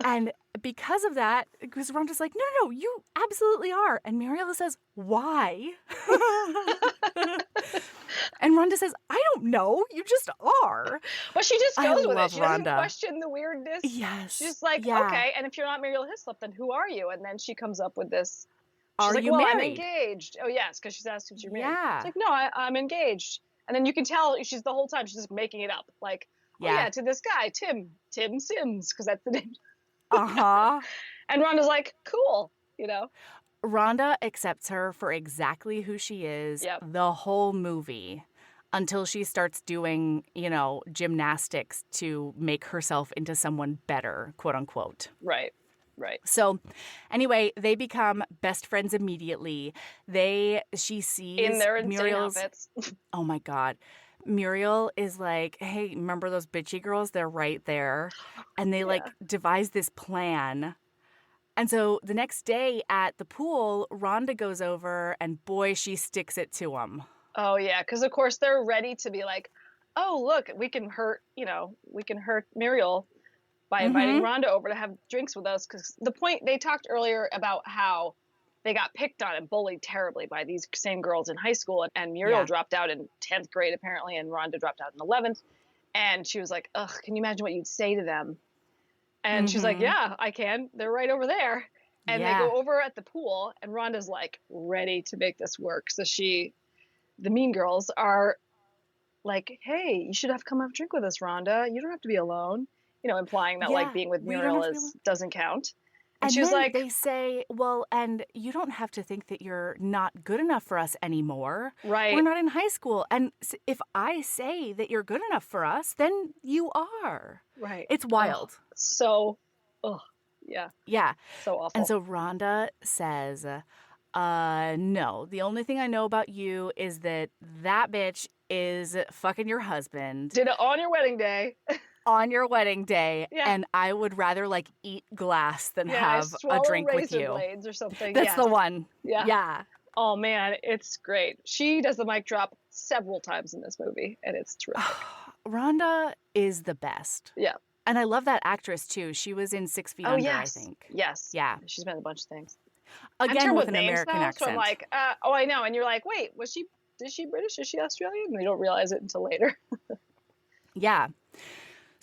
And because of that, because Rhonda's like, no, you absolutely are. And Muriel says, why? And Rhonda says, I don't know. You just are. But she just goes with it. love She doesn't Rhonda. question the weirdness. Yes. She's like, Yeah. okay, and if you're not Muriel Hislop, then who are you? And then she comes up with this. She's Are like, you well, I'm married? engaged. Oh, yes, because she's asked if you're married. Yeah. It's like, no, I'm engaged. And then you can tell she's the whole time she's just making it up. Like, oh, Yeah. yeah, to this guy, Tim Sims, because that's the name. Uh-huh. And Rhonda's like, cool, you know? Rhonda accepts her for exactly who she is Yep. the whole movie until she starts doing, gymnastics to make herself into someone better, quote unquote. Right. So anyway, they become best friends immediately. She sees In their insane Muriel's outfits. Oh my God. Muriel is like, hey, remember those bitchy girls? They're right there. And they devise this plan. And so the next day at the pool, Rhonda goes over and boy, she sticks it to him. Oh, yeah, because of course they're ready to be like, oh, look, we can hurt Muriel by inviting Rhonda over to have drinks with us. Because the point they talked earlier about how they got picked on and bullied terribly by these same girls in high school. And Muriel dropped out in 10th grade, apparently, and Rhonda dropped out in 11th. And she was like, ugh, can you imagine what you'd say to them? And she's like, yeah, I can. They're right over there. And they go over at the pool, and Rhonda's like ready to make this work. So the mean girls are like, hey, you should have come have a drink with us, Rhonda. You don't have to be alone. Implying that like being with Muriel doesn't count. And she was like, they say, well, and you don't have to think that you're not good enough for us anymore. Right. We're not in high school. And if I say that you're good enough for us, then you are. Right. It's wild. Yeah. Yeah. So awful. And so Rhonda says, no, the only thing I know about you is that bitch is fucking your husband. Did it on your wedding day. On your wedding day, Yeah. and I would rather eat glass than have a drink with you. Blades or something. That's the one. Yeah. Oh man, it's great. She does the mic drop several times in this movie, and it's terrific. Rhonda is the best. Yeah. And I love that actress too. She was in 6 Feet Under, I think. Yes. Yeah. She's been in a bunch of things. Again with an names American though, accent. So I'm like, I know. And you're like, wait, is she British? Is she Australian? And you don't realize it until later. Yeah.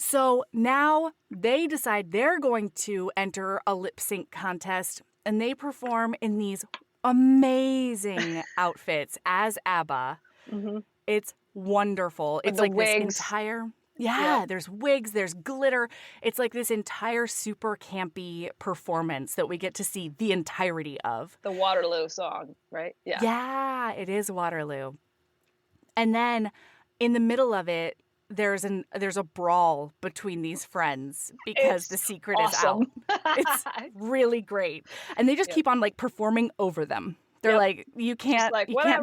So now they decide they're going to enter a lip sync contest, and they perform in these amazing outfits as ABBA. Mm-hmm. It's wonderful. With it's the like wigs. This entire... Yeah, there's wigs, there's glitter. It's like this entire super campy performance that we get to see the entirety of. The Waterloo song, right? Yeah. Yeah, it is Waterloo. And then in the middle of it, there's a brawl between these friends because the secret is out. It's really great. And they just keep on performing over them. They're like, you can't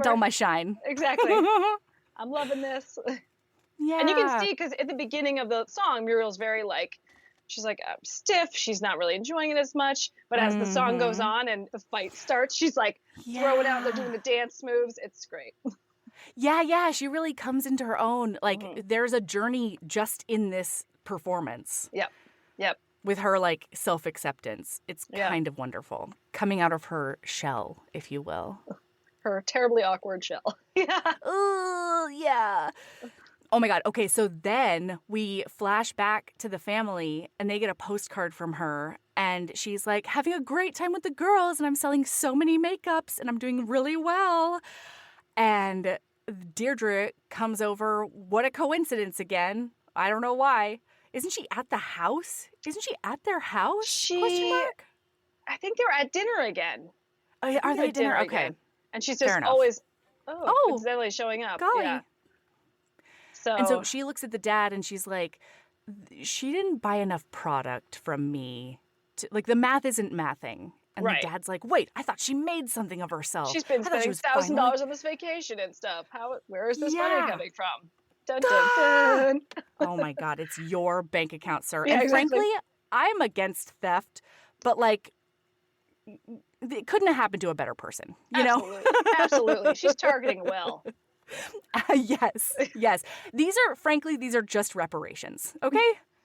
dull my shine. Exactly. I'm loving this. Yeah. And you can see, because at the begining of the song, Muriel's very she's stiff. She's not really enjoying it as much. But as the song goes on and the fight starts, she's throwing out. They're doing the dance moves. It's great. Yeah. She really comes into her own. There's a journey just in this performance. Yep. With her self-acceptance. It's kind of wonderful. Coming out of her shell, if you will. her terribly awkward shell. Yeah. Oh, yeah. Oh my God. Okay, so then we flash back to the family and they get a postcard from her and she's like, having a great time with the girls and I'm selling so many makeups and I'm doing really well. And Deirdre comes over. What a coincidence again. I don't know why. Isn't she at the house? Isn't she at their house? Question mark? I think they're at dinner again. Oh, are they at dinner? Okay. Again. And she's just Fair enough. always, coincidentally showing up. Golly. Yeah. And so she looks at the dad and she's like, she didn't buy enough product from me. Like, the math isn't mathing. And the dad's like, wait, I thought she made something of herself. She's been spending $1,000 on this vacation and stuff. Where is this money coming from? Dun, dun, dun. Oh my God, it's your bank account, sir. Yeah, and exactly. frankly, I'm against theft, but like, it couldn't have happened to a better person, you know? Absolutely. She's targeting well. Yes. These are just reparations, okay?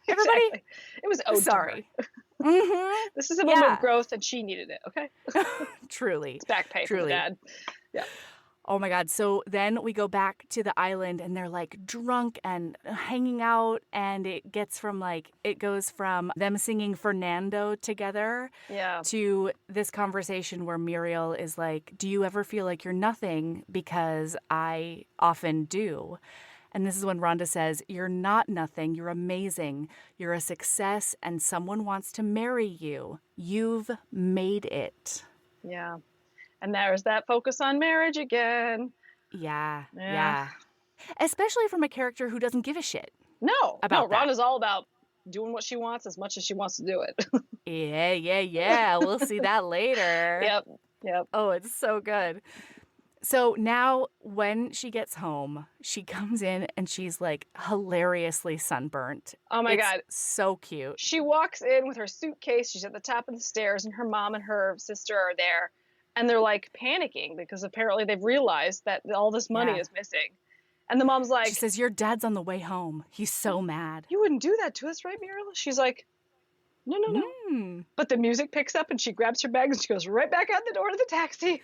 Everybody? Exactly. It was owed Sorry. to her. This is a moment of growth and she needed it, okay? Truly. It's back pay from the dad. Yeah. Oh my God. So then we go back to the island and they're like drunk and hanging out. And it goes from them singing Fernando together to this conversation where Muriel is like, do you ever feel like you're nothing? Because I often do. And this is when Rhonda says, you're not nothing. You're amazing. You're a success and someone wants to marry you. You've made it. Yeah. And there's that focus on marriage again. Yeah. Especially from a character who doesn't give a shit. No. About Rhonda's all about doing what she wants as much as she wants to do it. Yeah. We'll see that later. Yep. Oh, it's so good. So now when she gets home, she comes in and she's like hilariously sunburnt. Oh my God. So cute. She walks in with her suitcase. She's at the top of the stairs and her mom and her sister are there. And they're like panicking because apparently they've realized that all this money is missing. And the mom's like, she says, your dad's on the way home. He's so mad. You wouldn't do that to us, right, Muriel? She's like, no. But the music picks up and she grabs her bag and she goes right back out the door to the taxi.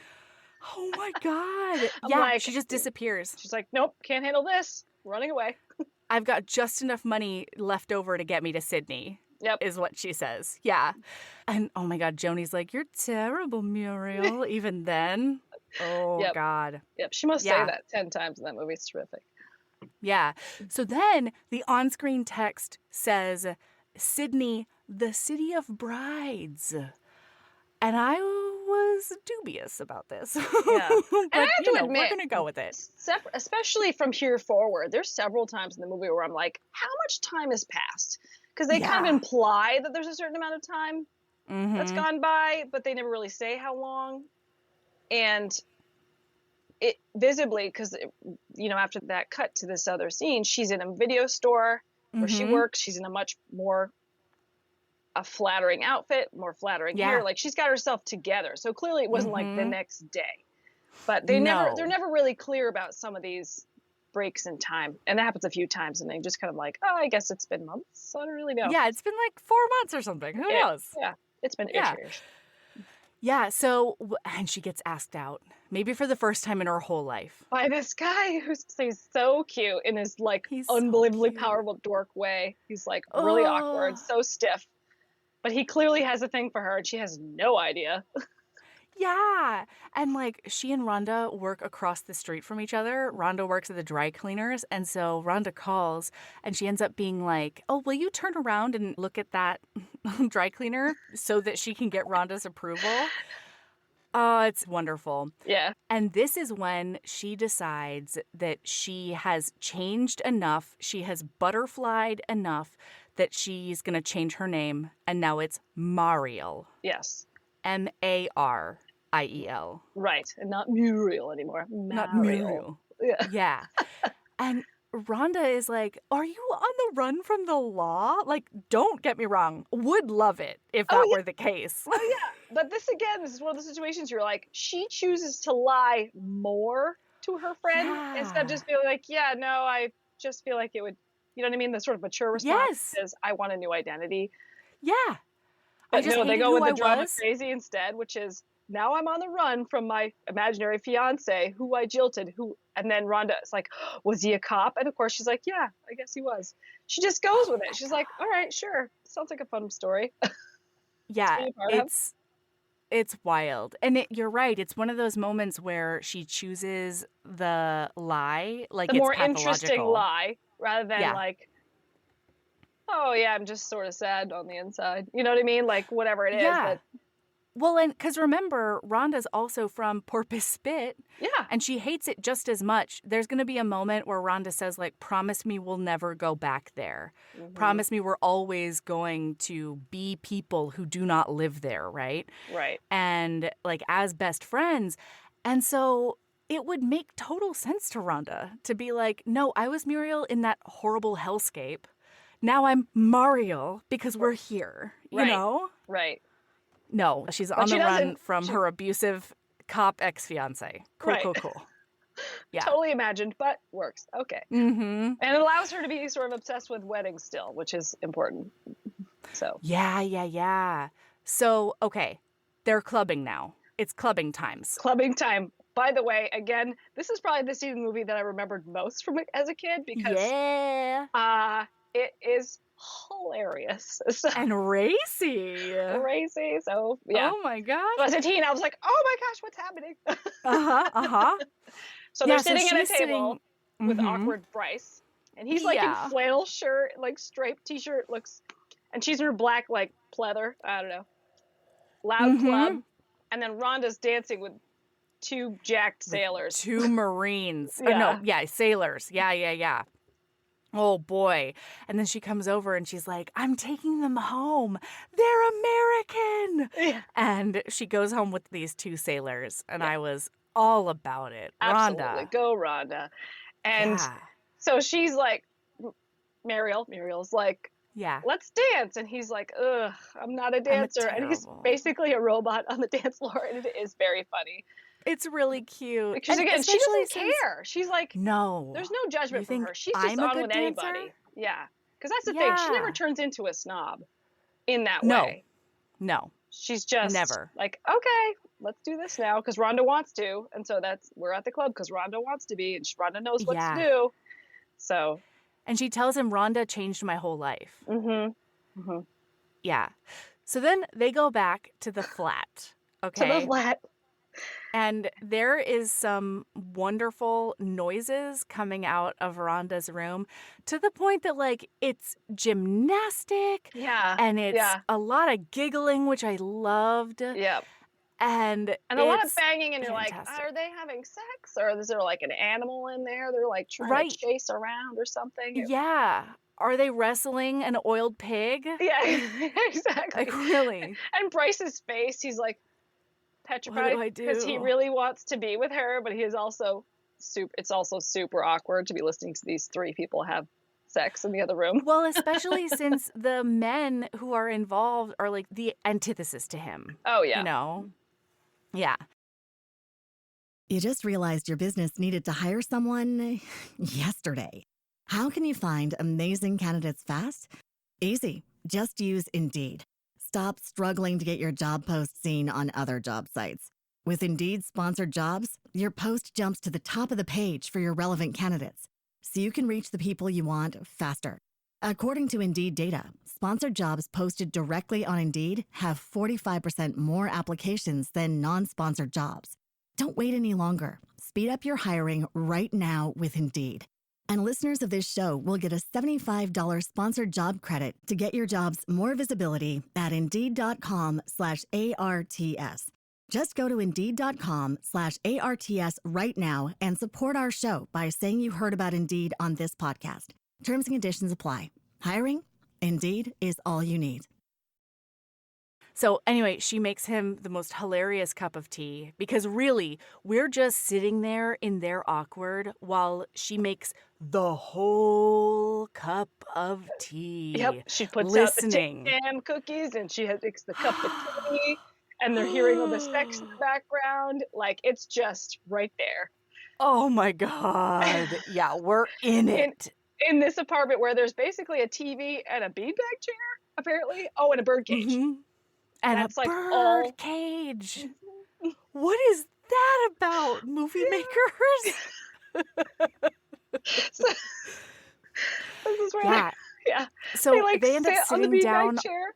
Oh my God. She just disappears. She's like, nope, can't handle this. Running away. I've got just enough money left over to get me to Sydney. Yep. Is what she says. Yeah. And oh my God, Joni's like, you're terrible, Muriel. Even then. Oh God. Yep. She must say that 10 times in that movie. It's terrific. Yeah. So then the on-screen text says, Sydney, the city of brides. And I was dubious about this. Yeah. But, and I have to admit, we're going to go with it. Especially from here forward, there's several times in the movie where I'm like, how much time has passed? Because they kind of imply that there's a certain amount of time that's gone by, but they never really say how long. And it visibly, because, after that cut to this other scene, she's in a video store where she works. She's in a much more flattering outfit, more flattering hair. Like, she's got herself together. So clearly it wasn't like the next day. But they're never really clear about some of these breaks in time, and that happens a few times, and they just kind of like, oh, I guess it's been months. I don't really know. Yeah, it's been like 4 months or something. Who knows? Yeah, it's been ish. Yeah. So, and she gets asked out, maybe for the first time in her whole life, by this guy who's so cute in his he's unbelievably powerful dork way. He's like really awkward, so stiff, but he clearly has a thing for her, and she has no idea. Yeah. And like, she and Rhonda work across the street from each other. Rhonda works at the dry cleaners. And so Rhonda calls and she ends up being like, oh, will you turn around and look at that dry cleaner so that she can get Rhonda's approval? Oh, it's wonderful. Yeah. And this is when she decides that she has changed enough. She has butterflied enough that she's going to change her name. And now it's Mariel. Yes. Mariel. Right. And not Muriel anymore. Not Muriel. Yeah. And Rhonda is like, are you on the run from the law? Like, don't get me wrong. Would love it if that were the case. Oh, yeah. But this is one of the situations you're like, she chooses to lie more to her friend instead of just being like, I just feel like it would, you know what I mean? The sort of mature response is, I want a new identity. Yeah. But no, they go with the drama crazy instead, which is, now I'm on the run from my imaginary fiance who I jilted, and then Rhonda is like, was he a cop? And of course she's like, yeah, I guess he was. She just goes with it. She's like, all right, sure. Sounds like a fun story. Yeah, To be a part of. it's wild. And you're right. It's one of those moments where she chooses the lie, like The it's more interesting pathological. lie rather than Yeah. like, oh yeah, I'm just sort of sad on the inside. You know what I mean? Like whatever it is. Yeah. But Well, and because remember, Rhonda's also from Porpoise Spit, yeah. and she hates it just as much. There's going to be a moment where Rhonda says, like, promise me we'll never go back there. Mhm. Promise me we're always going to be people who do not live there, right? Right. And, like, as best friends. And so it would make total sense to Rhonda to be like, no, I was Muriel in that horrible hellscape. Now I'm Mariel because we're here, you Right. know? Right. No, she's But on she the run doesn't- from her abusive cop ex-fiance. Cool, Right. cool. Yeah. Totally imagined, but works. Okay. Mm-hmm. And it allows her to be sort of obsessed with weddings still, which is important. So Yeah. So, okay, they're clubbing now. It's clubbing times. clubbing time. By the way, again, this is probably the scene in the movie that I remembered most from it as a kid because it is hilarious. So And racy. crazy. So yeah. Oh my gosh. As a teen, I was like, oh my gosh, what's happening? Uh-huh. So they're Yeah, so sitting at a she's table with Mhm. awkward Bryce. And he's like Yeah. in flannel shirt, like striped t-shirt, and she's in her black like pleather. I don't know. Loud Mhm. club. And then Rhonda's dancing with two jacked sailors. Two Marines. Yeah. No, yeah, sailors. Yeah. Oh boy. And then she comes over and she's like, I'm taking them home. They're American. Yeah. And she goes home with these two sailors. And I was all about it. Absolutely. Rhonda. Go Rhonda. And Yeah. so she's like, Muriel's like, Yeah. let's dance. And he's like, ugh, I'm not a dancer. And he's terrible. basically a robot on the dance floor. And it is very funny. It's really cute. Because And again, she especially doesn't since- care. She's like, No. there's no judgment You from think her. She's just I'm a on good with dancer? anybody. Yeah. Because that's the thing. She never Yeah. turns into a snob in that No. way. No. She's just Never. like, okay, let's do this now because Rhonda wants to. And so we're at the club because Rhonda wants to be and Rhonda knows what Yeah. to do. So, And she tells him, Rhonda changed my whole life. mm-hmm. Yeah. So then they go back to the flat. Okay. To the flat. And there is some wonderful noises coming out of Rhonda's room to the point that, like, it's gymnastic Yeah. and it's Yeah. a lot of giggling, which I loved. Yep. And And a lot of it's banging, and you're like, fantastic. are they having sex? Or is there like an animal in there they're like trying Right. to chase around or something? Yeah. Are they wrestling an oiled pig? Yeah, exactly. Like, really? And Bryce's face, he's like petrified I because he do? really wants to be with her, but he is also it's also super awkward to be listening to these three people have sex in the other room. Well, especially since the men who are involved are like the antithesis to him. Oh yeah. You know? Yeah. You just realized your business needed to hire someone yesterday. How can you find amazing candidates fast? Easy. Just use Indeed. Stop struggling to get your job post seen on other job sites. With Indeed sponsored jobs, your post jumps to the top of the page for your relevant candidates, so you can reach the people you want faster. According to Indeed data, sponsored jobs posted directly on Indeed have 45% more applications than non-sponsored jobs. Don't wait any longer. Speed up your hiring right now with Indeed. And listeners of this show will get a $75 sponsored job credit to get your jobs more visibility at Indeed.com/ARTS. Just go to Indeed.com/ARTS right now and support our show by saying you heard about Indeed on this podcast. Terms and conditions apply. Hiring? Indeed is all you need. So anyway, she makes him the most hilarious cup of tea because really, we're just sitting there in their awkward while she makes the whole cup of tea. Yep. She puts listening. out the jam cookies and she makes the cup of tea and they're hearing all the sex in the background. Like it's just right there. Oh my God. Yeah, we're in it. In this apartment where there's basically a TV and a beanbag chair, apparently. Oh, and a bird cage. Mhm. And That's a like bird all- cage. What is that about, movie makers? So, this is where Yeah. yeah. So they end up sit on the sitting down. beanbag chair.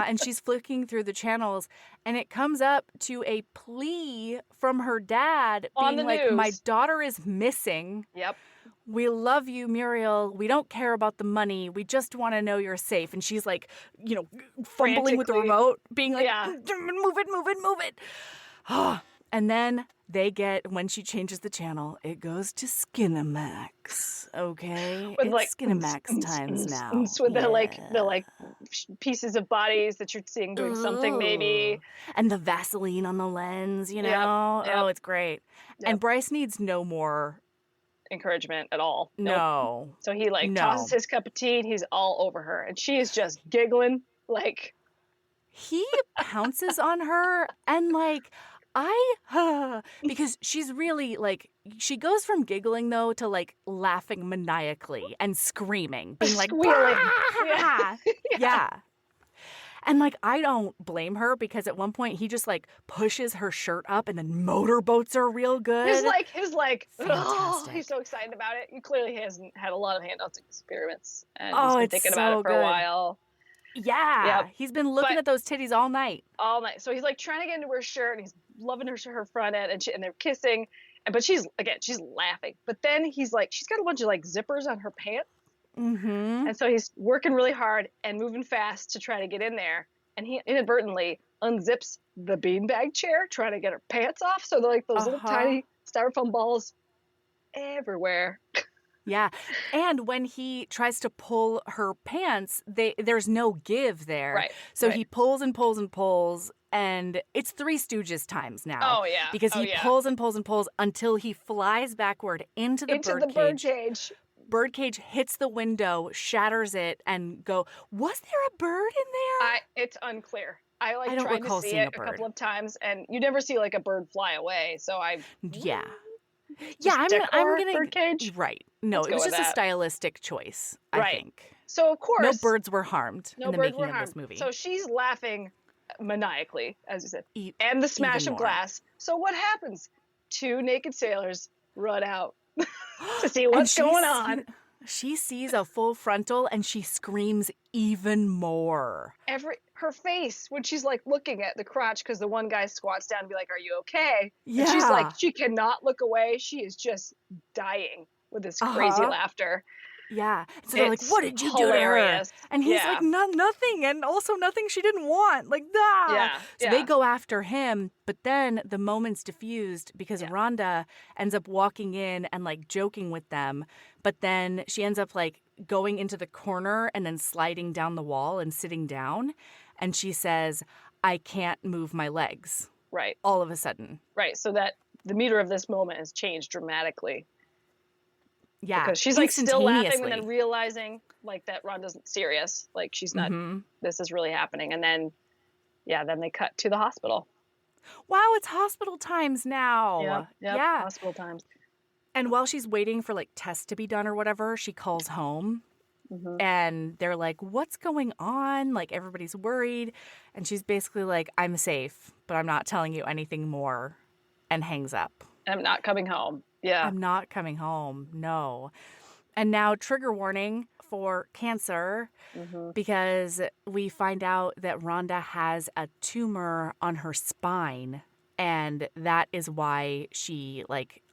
And she's flicking through the channels, and it comes up to a plea from her dad On being the like, my news. daughter is missing. Yep. We love you, Muriel. We don't care about the money. We just want to know you're safe. And she's like, fumbling with the Frantically. remote, being like, Yeah. move it. And then when she changes the channel, it goes to Skinamax. Okay? With It's Skinamax times now. With the pieces of bodies that you're seeing doing something maybe. And the Vaseline on the lens, Yep. Oh, it's great. Yep. And Bryce needs no more. Encouragement at all. Nope. No. So he tosses his cup of tea and he's all over her. And she is just giggling He pounces on her and because she's really she goes from giggling though to laughing maniacally and screaming, being like, squealing. Yeah. And I don't blame her because at one point he just pushes her shirt up and then motorboats her real good. His Fantastic. he's so excited about it. He clearly hasn't had a lot of handouts experience and Oh, he's been it's thinking so about it for good. a while. Yeah. Yep. He's been looking at those titties all night. All night. So he's trying to get into her shirt and he's loving her front end and they're kissing. But she's laughing. But then he's she's got a bunch of zippers on her pants. Mm-hmm. And so he's working really hard and moving fast to try to get in there. And he inadvertently unzips the beanbag chair, trying to get her pants off. So they're those little tiny styrofoam balls everywhere. Yeah. And when he tries to pull her pants, there's no give there. Right. So he pulls and pulls and pulls. And it's Three Stooges times now. Oh, yeah. Because he pulls and pulls and pulls until he flies backward into the birdcage. Birdcage hits the window, shatters it, and was there a bird in there? It's unclear. I don't tried recall to see seeing it a couple of times, and you never see a bird fly away. So Yeah, I'm gonna birdcage. Right. No, it was just a stylistic choice. I think. So of course, no birds were harmed in the making of this movie. So she's laughing maniacally, as you said, and the smash of glass. So what happens? Two naked sailors run out to see what's going on. She sees a full frontal and she screams even more. Her face when she's looking at the crotch, because the one guy squats down and be like, "Are you okay?" Yeah. And she's she cannot look away. She is just dying with this crazy laughter. Yeah. So they're what did you hilarious. do to her? And he's nothing. And also nothing she didn't want. Yeah. So they go after him. But then the moment's diffused because Rhonda ends up walking in and joking with them. But then she ends up going into the corner and then sliding down the wall and sitting down. And she says, I can't move my legs. Right. All of a sudden. Right. So that the meter of this moment has changed dramatically. Yeah. Because she's still laughing and then realizing that Rhonda's serious. She's not, this is really happening. And then, then they cut to the hospital. Wow, it's hospital times now. Yeah. Hospital times. And while she's waiting for tests to be done or whatever, she calls home. Mm-hmm. And they're like, what's going on? Everybody's worried. And she's basically I'm safe, but I'm not telling you anything more. And hangs up. I'm not coming home. Yeah. I'm not coming home. No. And now trigger warning for cancer because we find out that Rhonda has a tumor on her spine. And that is why she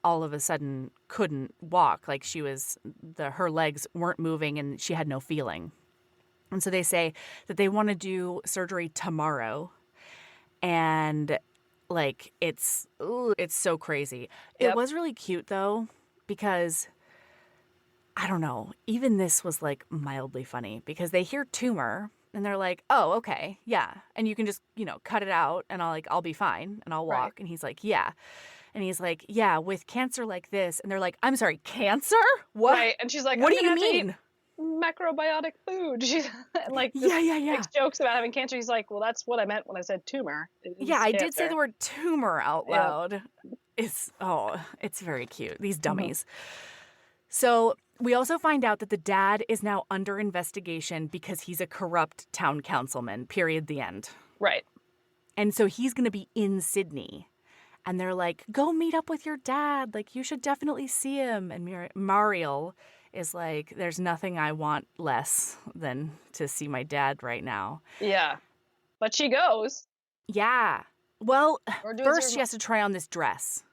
all of a sudden couldn't walk. She was her legs weren't moving and she had no feeling. And so they say that they want to do surgery tomorrow. And it's so crazy. Yep. It was really cute though, because I don't know, even this was mildly funny because they hear tumor and they're like, oh, okay, yeah. And you can just, cut it out and I'll be fine and I'll walk. Right. And he's like, yeah. And he's like, yeah, with cancer like this. And they're like, I'm sorry, cancer? What? Right. And she's like, what do you mean? Macrobiotic food. She's makes jokes about having cancer. He's like, well, that's what I meant when I said tumor. Yeah, I did say the word tumor out loud. Yeah. It's very cute. These dummies. So we also find out that the dad is now under investigation because he's a corrupt town councilman, period, the end. Right. And so he's going to be in Sydney. And they're like, go meet up with your dad. Like, you should definitely see him. And Muriel is like, there's nothing I want less than to see my dad right now. Yeah. But she goes. Yeah. Well, Or does first her- she has to try on this dress.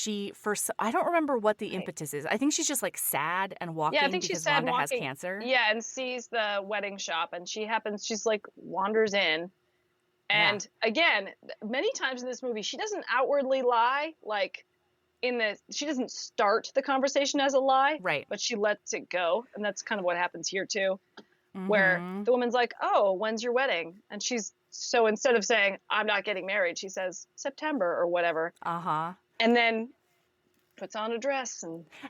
I don't remember what the Right. impetus is. I think she's just like sad and walking Yeah, I think she's because sad Rhonda has walking. cancer. Yeah, and sees the wedding shop, and she's like wanders in. And again, many times in this movie, she doesn't outwardly lie. Like she doesn't start the conversation as a lie, Right. but she lets it go. And that's kind of what happens here too, where the woman's like, oh, when's your wedding? And so instead of saying, I'm not getting married, she says September or whatever. Uh-huh. And then puts on a dress.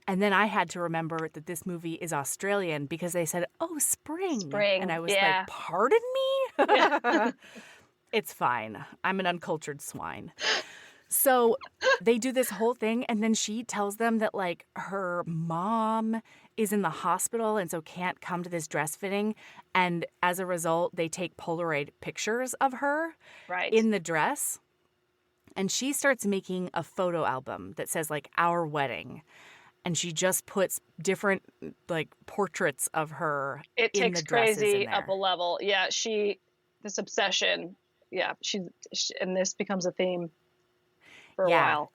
And then I had to remember that this movie is Australian because they said, oh, spring. Spring, And I was yeah. like, pardon me? Yeah. It's fine. I'm an uncultured swine. So they do this whole thing, and then she tells them that, like, her mom is in the hospital and so can't come to this dress fitting. And as a result, they take Polaroid pictures of her Right. in the dress. And she starts making a photo album that says, like, our wedding. And she just puts different, like, portraits of her It in takes the dresses crazy in there. up a level. Yeah, this obsession. Yeah, and this becomes a theme for a while.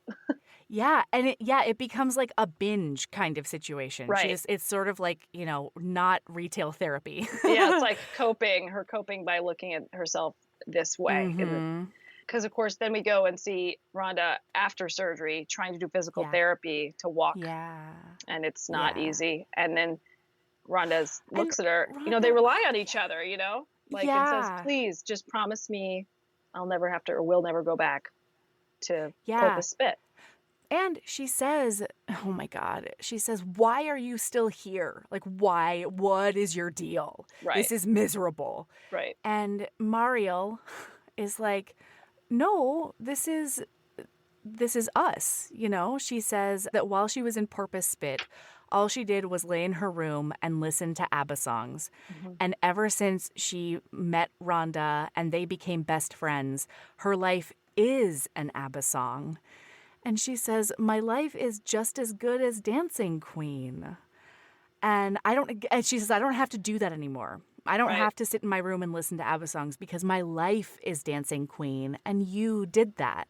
Yeah, and it becomes like a binge kind of situation. Right. It's sort of like, not retail therapy. Yeah, it's like her coping by looking at herself this way. Mhm. Because, of course, then we go and see Rhonda after surgery trying to do physical Yeah. therapy to walk, Yeah. and it's not Yeah. easy. And then Rhonda looks at her. Rhonda- They rely on each other, and Yeah. says, please, just promise me I'll never have to, or we'll never go back to Yeah. put the spit. And she says, oh my God, she says, why are you still here? Like, why? What is your deal? Right. This is miserable. Right. And Muriel is like, no, this is us. She says that while she was in Porpoise Spit, all she did was lay in her room and listen to ABBA songs. Mm-hmm. And ever since she met Rhonda and they became best friends, her life is an ABBA song. And she says, my life is just as good as Dancing Queen. And she says, I don't have to do that anymore. I don't Right. have to sit in my room and listen to ABBA songs because my life is Dancing Queen and you did that.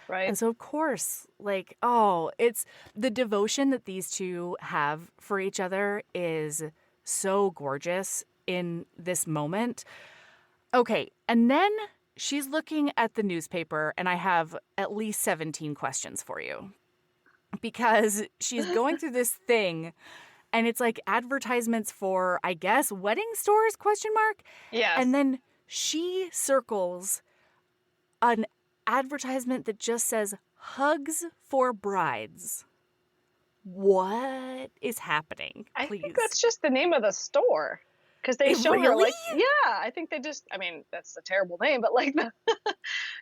Right. And so, of course, it's the devotion that these two have for each other is so gorgeous in this moment. Okay, and then she's looking at the newspaper, and I have at least 17 questions for you. Because she's going through this thing, and it's like advertisements for, I guess, wedding stores, ? Yes. And then she circles an advertisement that just says hugs for brides. What is happening? I Please. think that's just the name of the store. Because they show her Really? I think they just, that's a terrible name, but like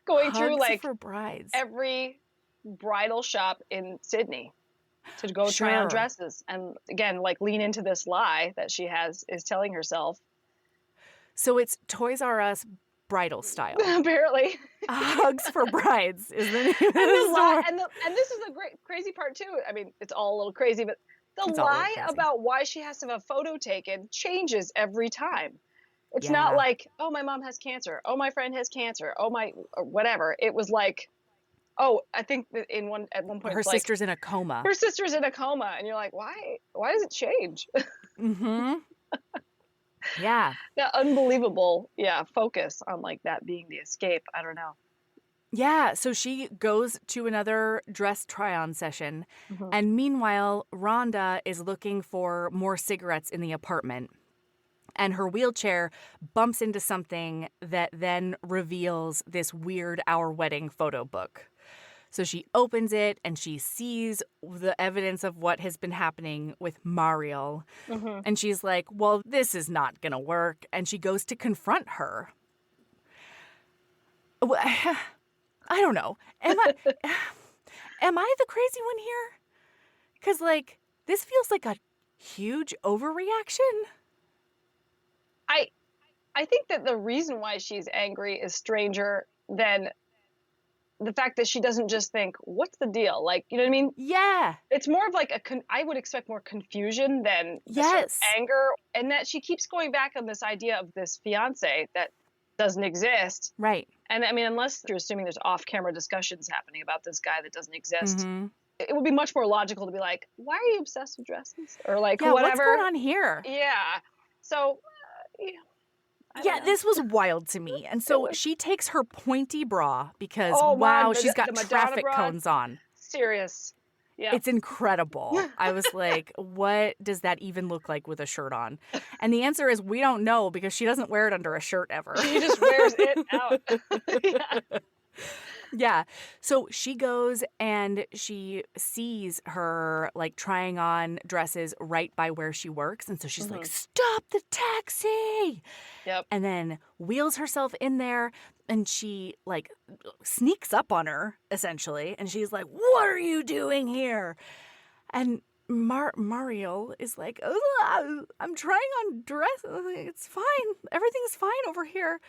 going through Hugs like for brides. every bridal shop in Sydney to go try on Sure. dresses. And again, like lean into this lie that she is telling herself. So it's Toys R Us bridal style. Apparently. Hugs for brides is the name of And the the lie, store. and this is the crazy part too. It's all a little crazy, but the It's all a little lie crazy. about why she has to have a photo taken changes every time. It's Yeah. not like, oh, my mom has cancer. Oh, my friend has cancer. Oh, or whatever. It was like, oh, I think that at one point Her it's like, sister's in a coma. her sister's in a coma, and you're like, why does it change? Mm-hmm. Yeah. That unbelievable, focus on like that being the escape. I don't know. Yeah, so she goes to another dress try-on session, Mhm. and meanwhile, Rhonda is looking for more cigarettes in the apartment, and her wheelchair bumps into something that then reveals this weird Our Wedding photo book. So she opens it, and she sees the evidence of what has been happening with Muriel, Mhm. and she's like, well, this is not gonna work, and she goes to confront her. I don't know. Am I the crazy one here? Because, this feels like a huge overreaction. I think that the reason why she's angry is stranger than the fact that she doesn't just think, what's the deal? Like, you know what I mean? Yeah. It's more of like I would expect more confusion than sort of anger, and that she keeps going back on this idea of this fiance that doesn't exist. Right. And I mean, unless you're assuming there's off-camera discussions happening about this guy that doesn't exist, Mm-hmm. it would be much more logical to be like, why are you obsessed with dresses? Or like, Yeah, whatever. what's going on here? Yeah. So, yeah, this was wild to me. And so she takes her pointy bra because, she's got traffic cones on. Serious. Yeah. It's incredible. I was like, what does that even look like with a shirt on? And the answer is we don't know because she doesn't wear it under a shirt ever. She just wears it out. Yeah. Yeah. So she goes and she sees her like trying on dresses right by where she works. And so she's like, stop the taxi. Yep. And then wheels herself in there and she like sneaks up on her essentially. And she's like, what are you doing here? And Muriel is like, oh, I'm trying on dresses. It's fine. Everything's fine over here.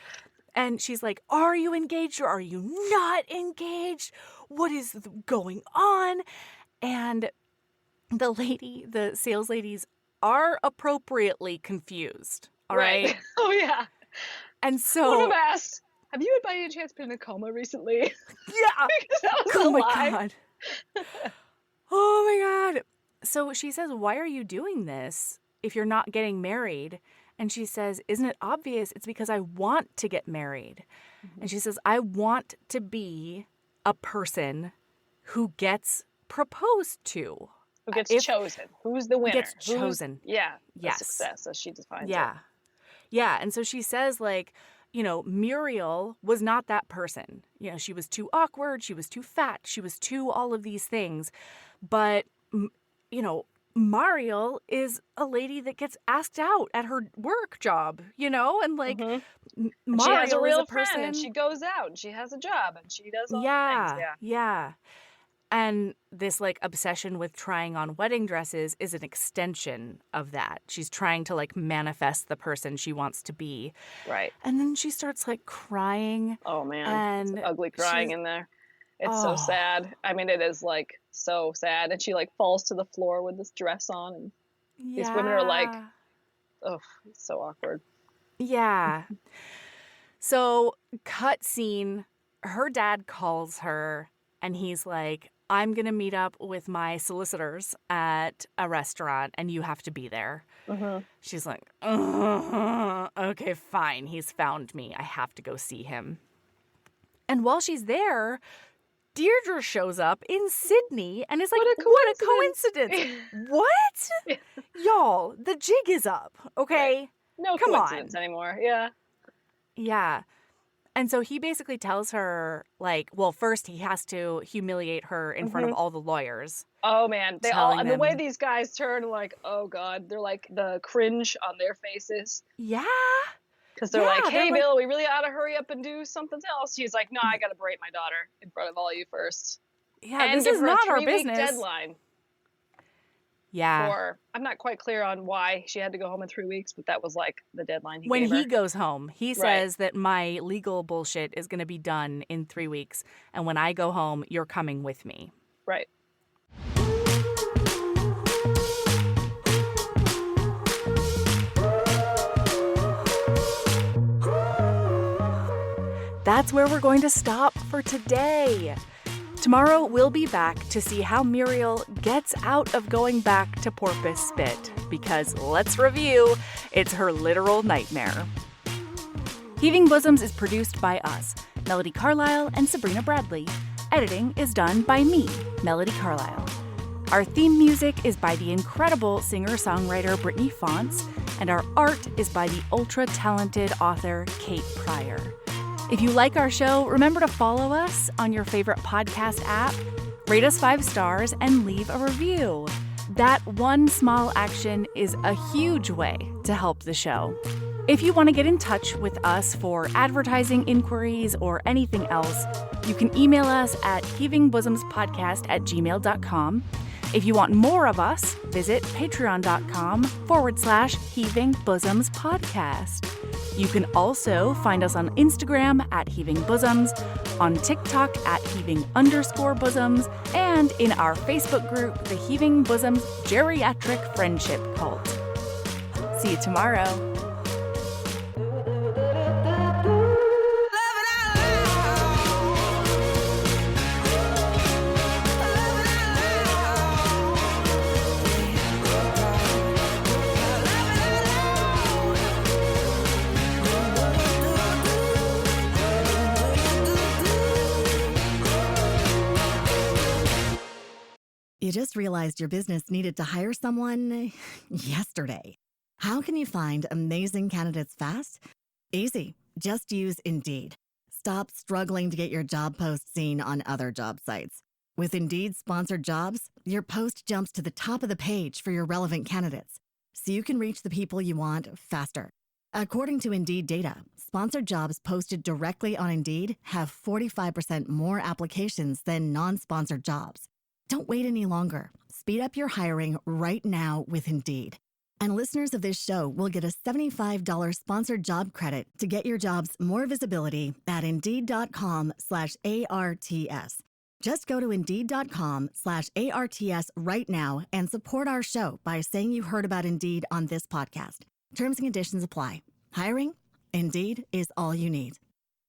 And she's like, are you engaged or are you not engaged? What is going on? And the sales ladies are appropriately confused. All right. Oh, yeah. And so. One of them asked, have you by any chance been in a coma recently? Yeah. Because that was Oh a my lie. God. Oh my God. So she says, why are you doing this if you're not getting married? And she says, isn't it obvious? It's because I want to get married. Mm-hmm. And she says, I want to be a person who gets proposed to. Who gets chosen? Who's the winner? Gets chosen. Yes. Success, as she defines it. Yeah. And so she says, like, you know, Muriel was not that person. You know, she was too awkward. She was too fat. She was too all of these things. But, you know, Muriel is a lady that gets asked out at her work job, you know, and like Muriel she has a real is a person, friend, and she goes out, and she has a job, and she does all the things. Yeah. And this like obsession with trying on wedding dresses is an extension of that. She's trying to like manifest the person she wants to be. Right. And then she starts like crying. Oh man, and it's ugly crying in there. It's so sad. I mean, it is like so sad. And she like falls to the floor with this dress on, and these women are like, oh, it's so awkward. Yeah. So, cut scene, her dad calls her and he's like, I'm going to meet up with my solicitors at a restaurant and you have to be there. Mm-hmm. She's like, okay, fine. He's found me. I have to go see him. And while she's there, Deirdre shows up in Sydney and is like, what a coincidence. What? Y'all, the jig is up, okay? Right. No Come coincidence on. anymore. Yeah. Yeah. And so he basically tells her, like, well, first he has to humiliate her in front of all the lawyers. Oh, man. And the way these guys turn, like, oh, God, they're like the cringe on their faces. Yeah. Because they're like, hey, Bill, we really ought to hurry up and do something else. He's like, no, I got to berate my daughter in front of all you first. Yeah, and this is not our business. Deadline. Yeah. Or I'm not quite clear on why she had to go home in 3 weeks, but that was like the deadline he when gave her. He goes home, he says that my legal bullshit is going to be done in 3 weeks. And when I go home, you're coming with me. Right. That's where we're going to stop for today. Tomorrow, we'll be back to see how Muriel gets out of going back to Porpoise Spit, because let's review, it's her literal nightmare. Heaving Bosoms is produced by us, Melody Carlisle and Sabrina Bradley. Editing is done by me, Melody Carlisle. Our theme music is by the incredible singer-songwriter Brittany Fonts, and our art is by the ultra-talented author Kate Pryor. If you like our show, remember to follow us on your favorite podcast app, rate us 5 stars, and leave a review. That one small action is a huge way to help the show. If you want to get in touch with us for advertising inquiries or anything else, you can email us at heavingbosomspodcast@gmail.com. If you want more of us, visit patreon.com/heavingbosomspodcast. You can also find us on Instagram at Heaving Bosoms, on TikTok at Heaving_Bosoms, and in our Facebook group, the Heaving Bosoms Geriatric Friendship Cult. See you tomorrow. You just realized your business needed to hire someone yesterday. How can you find amazing candidates fast? Easy. Just use Indeed. Stop struggling to get your job post seen on other job sites. With Indeed sponsored jobs, your post jumps to the top of the page for your relevant candidates, so you can reach the people you want faster. According to Indeed data, sponsored jobs posted directly on Indeed have 45% more applications than non-sponsored jobs. Don't wait any longer. Speed up your hiring right now with Indeed. And listeners of this show will get a $75 sponsored job credit to get your jobs more visibility at Indeed.com/ARTS. Just go to Indeed.com/ARTS right now and support our show by saying you heard about Indeed on this podcast. Terms and conditions apply. Hiring? Indeed is all you need.